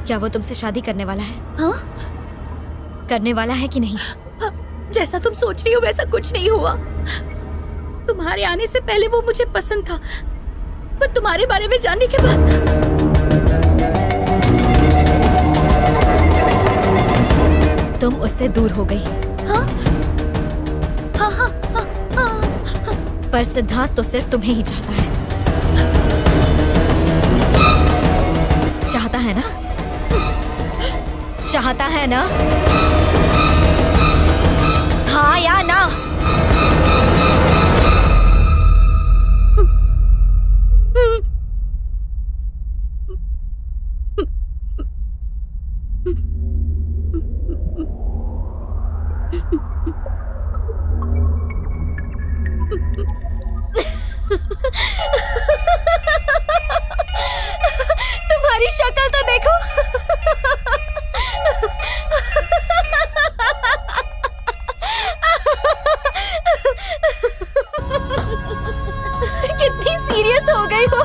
क्या वो तुमसे शादी करने वाला है? हाँ? करने वाला है कि नहीं? जैसा तुम सोच रही हो वैसा कुछ नहीं हुआ। तुम्हारे आने से पहले वो मुझे पसंद था, पर तुम्हारे बारे में जानने के बाद तुम उससे दूर हो गई। हाँ? हाँ, हाँ, हाँ, हाँ। पर सिद्धार्थ तो सिर्फ तुम्हें ही चाहता है। चाहता है ना? चाहता है ना? हाँ या ना? तुम्हारी शक्ल तो देखो। कितनी सीरियस हो गई हो।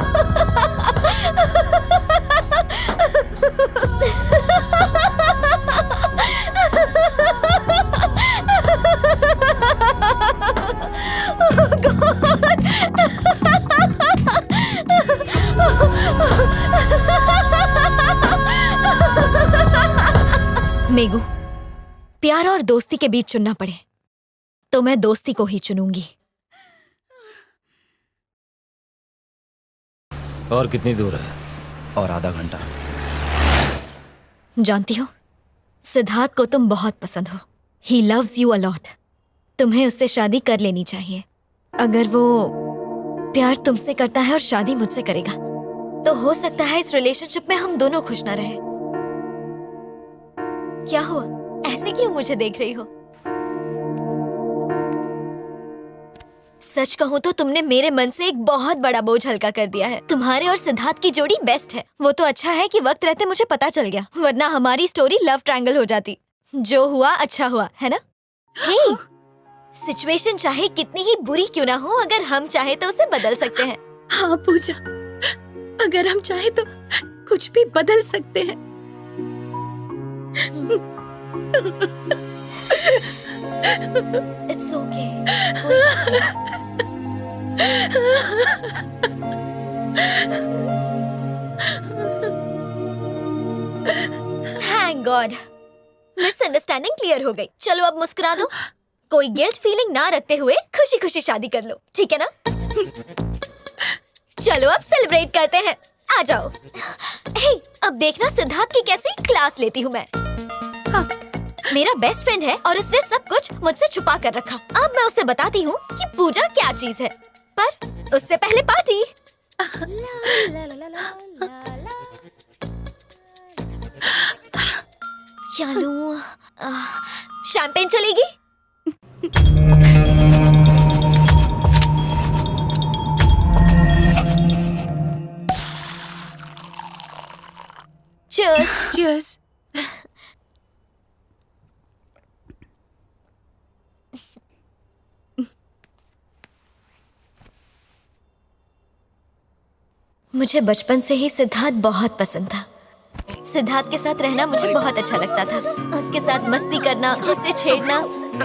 मेगू, प्यार और दोस्ती के बीच चुनना पड़े तो मैं दोस्ती को ही चुनूंगी। और कितनी दूर है? और आधा घंटा। जानती हो, सिद्धार्थ को तुम बहुत पसंद हो। He loves you a lot. तुम्हें उससे शादी कर लेनी चाहिए। अगर वो प्यार तुमसे करता है और शादी मुझसे करेगा तो हो सकता है इस रिलेशनशिप में हम दोनों खुश ना रहे। क्या हुआ? ऐसे क्यों मुझे देख रही हो? सच कहूँ तो तुमने मेरे मन से एक बहुत बड़ा बोझ हल्का कर दिया है। तुम्हारे और सिद्धार्थ की जोड़ी बेस्ट है। वो तो अच्छा है कि वक्त रहते मुझे पता चल गया, वरना हमारी स्टोरी लव ट्रायंगल हो जाती। जो हुआ अच्छा हुआ, है ना? हे, सिचुएशन चाहे कितनी ही बुरी क्यों ना हो, अगर हम चाहे तो उसे बदल सकते हैं। हाँ पूजा, अगर हम चाहे तो कुछ भी बदल सकते हैं। It's okay. Thank God. Misunderstanding clear हो गई। चलो अब मुस्कुरा दो। कोई गिल्ट फीलिंग ना रखते हुए खुशी खुशी शादी कर लो, ठीक है ना? चलो अब सेलिब्रेट करते हैं। आ जाओ। हे, अब देखना सिद्धार्थ की कैसी क्लास लेती हूँ मैं। हाँ, मेरा बेस्ट फ्रेंड है और उसने सब कुछ मुझसे छुपा कर रखा। अब मैं उसे बताती हूँ कि पूजा क्या चीज है, पर उससे पहले पार्टी। क्या लूं? शैंपेन चलेगी? Cheers. मुझे बचपन से ही सिद्धार्थ बहुत पसंद था। सिद्धार्थ के साथ रहना मुझे बहुत अच्छा लगता था। उसके साथ मस्ती करना, उससे छेड़ना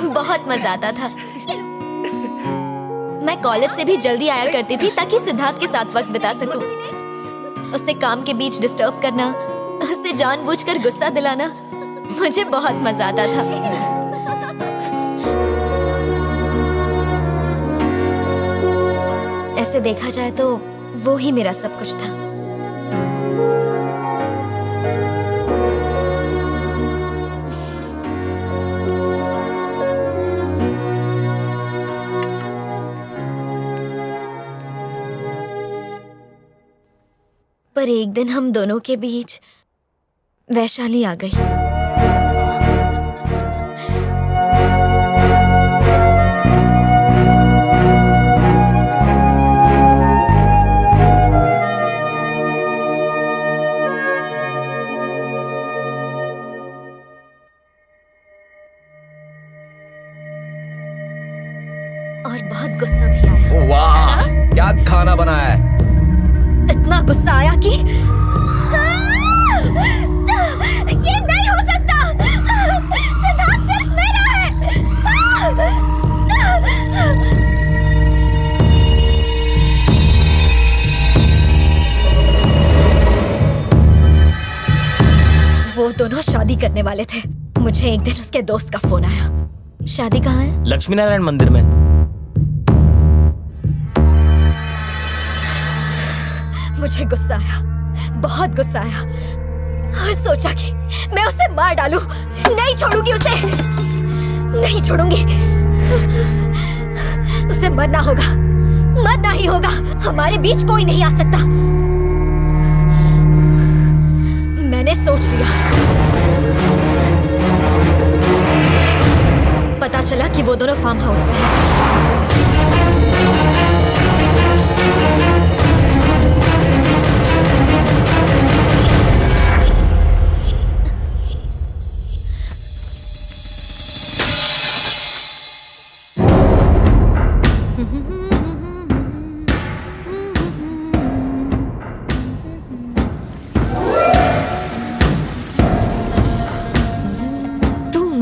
बहुत मजा आता था। मैं कॉलेज से भी जल्दी आया करती थी ताकि सिद्धार्थ के साथ वक्त बिता सकूं। उसे काम के बीच डिस्टर्ब करना, उसे जानबूझकर गुस्सा दिलाना मुझे बहुत मजा आता था। ऐसे देखा जाए तो वो ही मेरा सब कुछ था। पर एक दिन हम दोनों के बीच वैशाली आ गई। और बहुत गुस्सा भी आया। वाह, क्या खाना बनाया है। इतना गुस्सा आया कि ये नहीं हो सकता। सिद्धार्थ सिर्फ मेरा है। वो दोनों शादी करने वाले थे। मुझे एक दिन उसके दोस्त का फोन आया। शादी कहाँ है? लक्ष्मी नारायण मंदिर में। मुझे गुस्सा आया, बहुत गुस्सा आया और सोचा कि मैं उसे मार डालूं। नहीं छोड़ूंगी उसे, नहीं छोड़ूंगी। उसे मरना होगा, मरना ही होगा। हमारे बीच कोई नहीं आ सकता। मैंने सोच लिया। पता चला कि वो दोनों फार्म हाउस में हैं।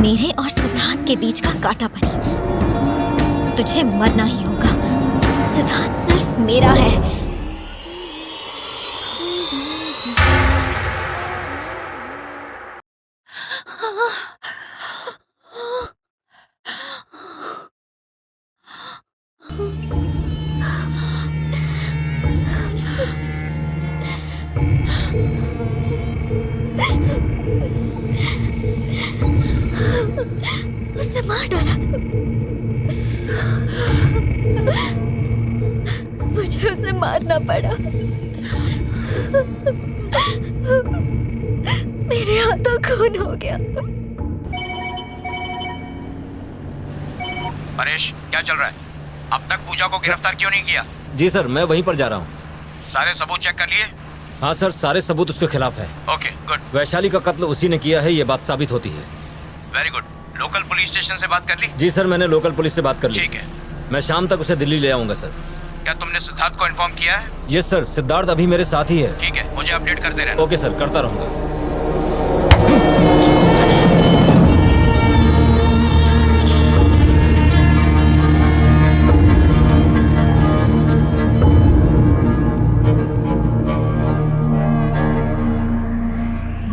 मेरे और सिद्धार्थ के बीच का कांटा बनी। तुझे मरना ही होगा। सिद्धार्थ सिर्फ मेरा है। उसे मार डाला। मुझे उसे मारना पड़ा। मेरे हाथों खून हो गया। परेश, क्या चल रहा है? अब तक पूजा को गिरफ्तार क्यों नहीं किया? जी सर, मैं वहीं पर जा रहा हूँ। सारे सबूत चेक कर लिए? हाँ सर, सारे सबूत उसके खिलाफ है। Okay, good. वैशाली का कत्ल उसी ने किया है, ये बात साबित होती है। Very good. Local police station से बात कर ली? जी सर, मैंने लोकल पुलिस से बात कर ली। ठीक है। मैं शाम तक उसे दिल्ली ले आऊंगा सर। क्या तुमने सिद्धार्थ को इन्फॉर्म किया है? यस सर, सिद्धार्थ अभी मेरे साथ ही है। ठीक है, मुझे अपडेट करते रहना। ओके सर, करता रहूंगा।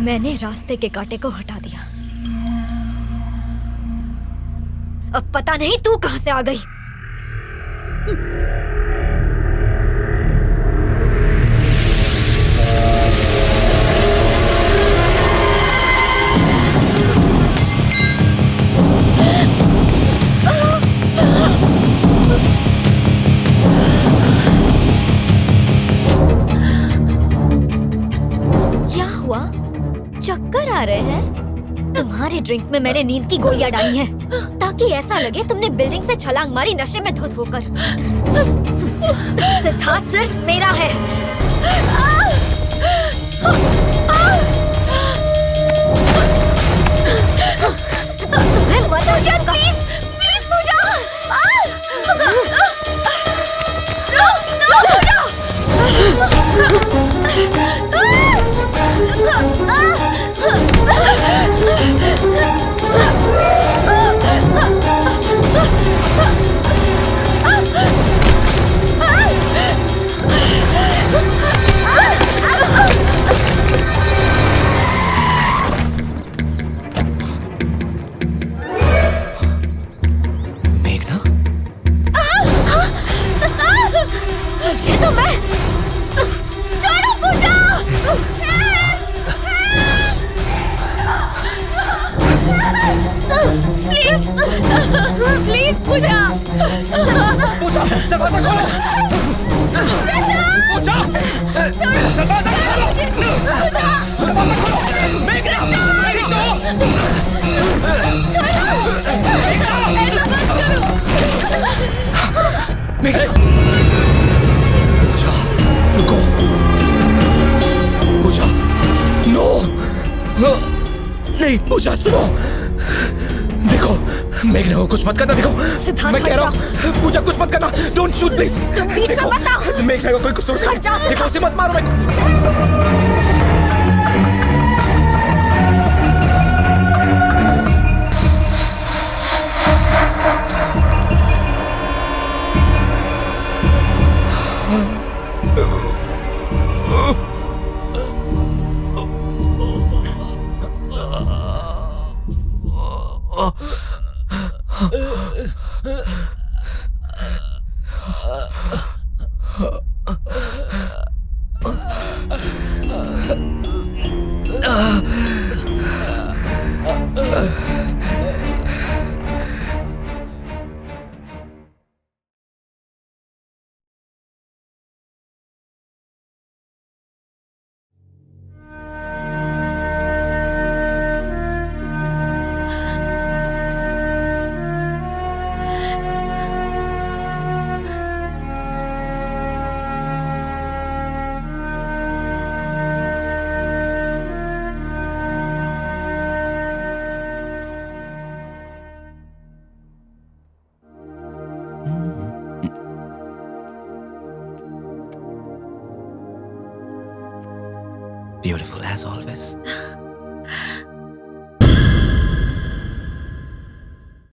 मैंने रास्ते के कांटे को हटा दिया। अब पता नहीं तू कहां से आ गई। क्या हुआ? चक्कर आ रहे हैं? तुम्हारे ड्रिंक में मैंने नींद की गोलियां डाली हैं ताकि ऐसा लगे तुमने बिल्डिंग से छलांग मारी नशे में धुत होकर। सिद्धार्थ सिर्फ मेरा है। पूजा पूजा दरवाजा खोलो। पूजा दरवाजा खोलो। दरवाजा खोलो। मेघना मेरी तो पूजा रुको। पूजा नो नहीं। पूजा सुनो, देखो मेघना को कुछ मत करना। देखो सिद्धार्थ, मैं कह हट रहा हूँ पूजा कुछ मत करना। Don't shoot please. तुम बीच में मत आओ। मेघना को कोई कसूर हट जाओ, नहीं। देखो उसे मत मारो। Beautiful as always.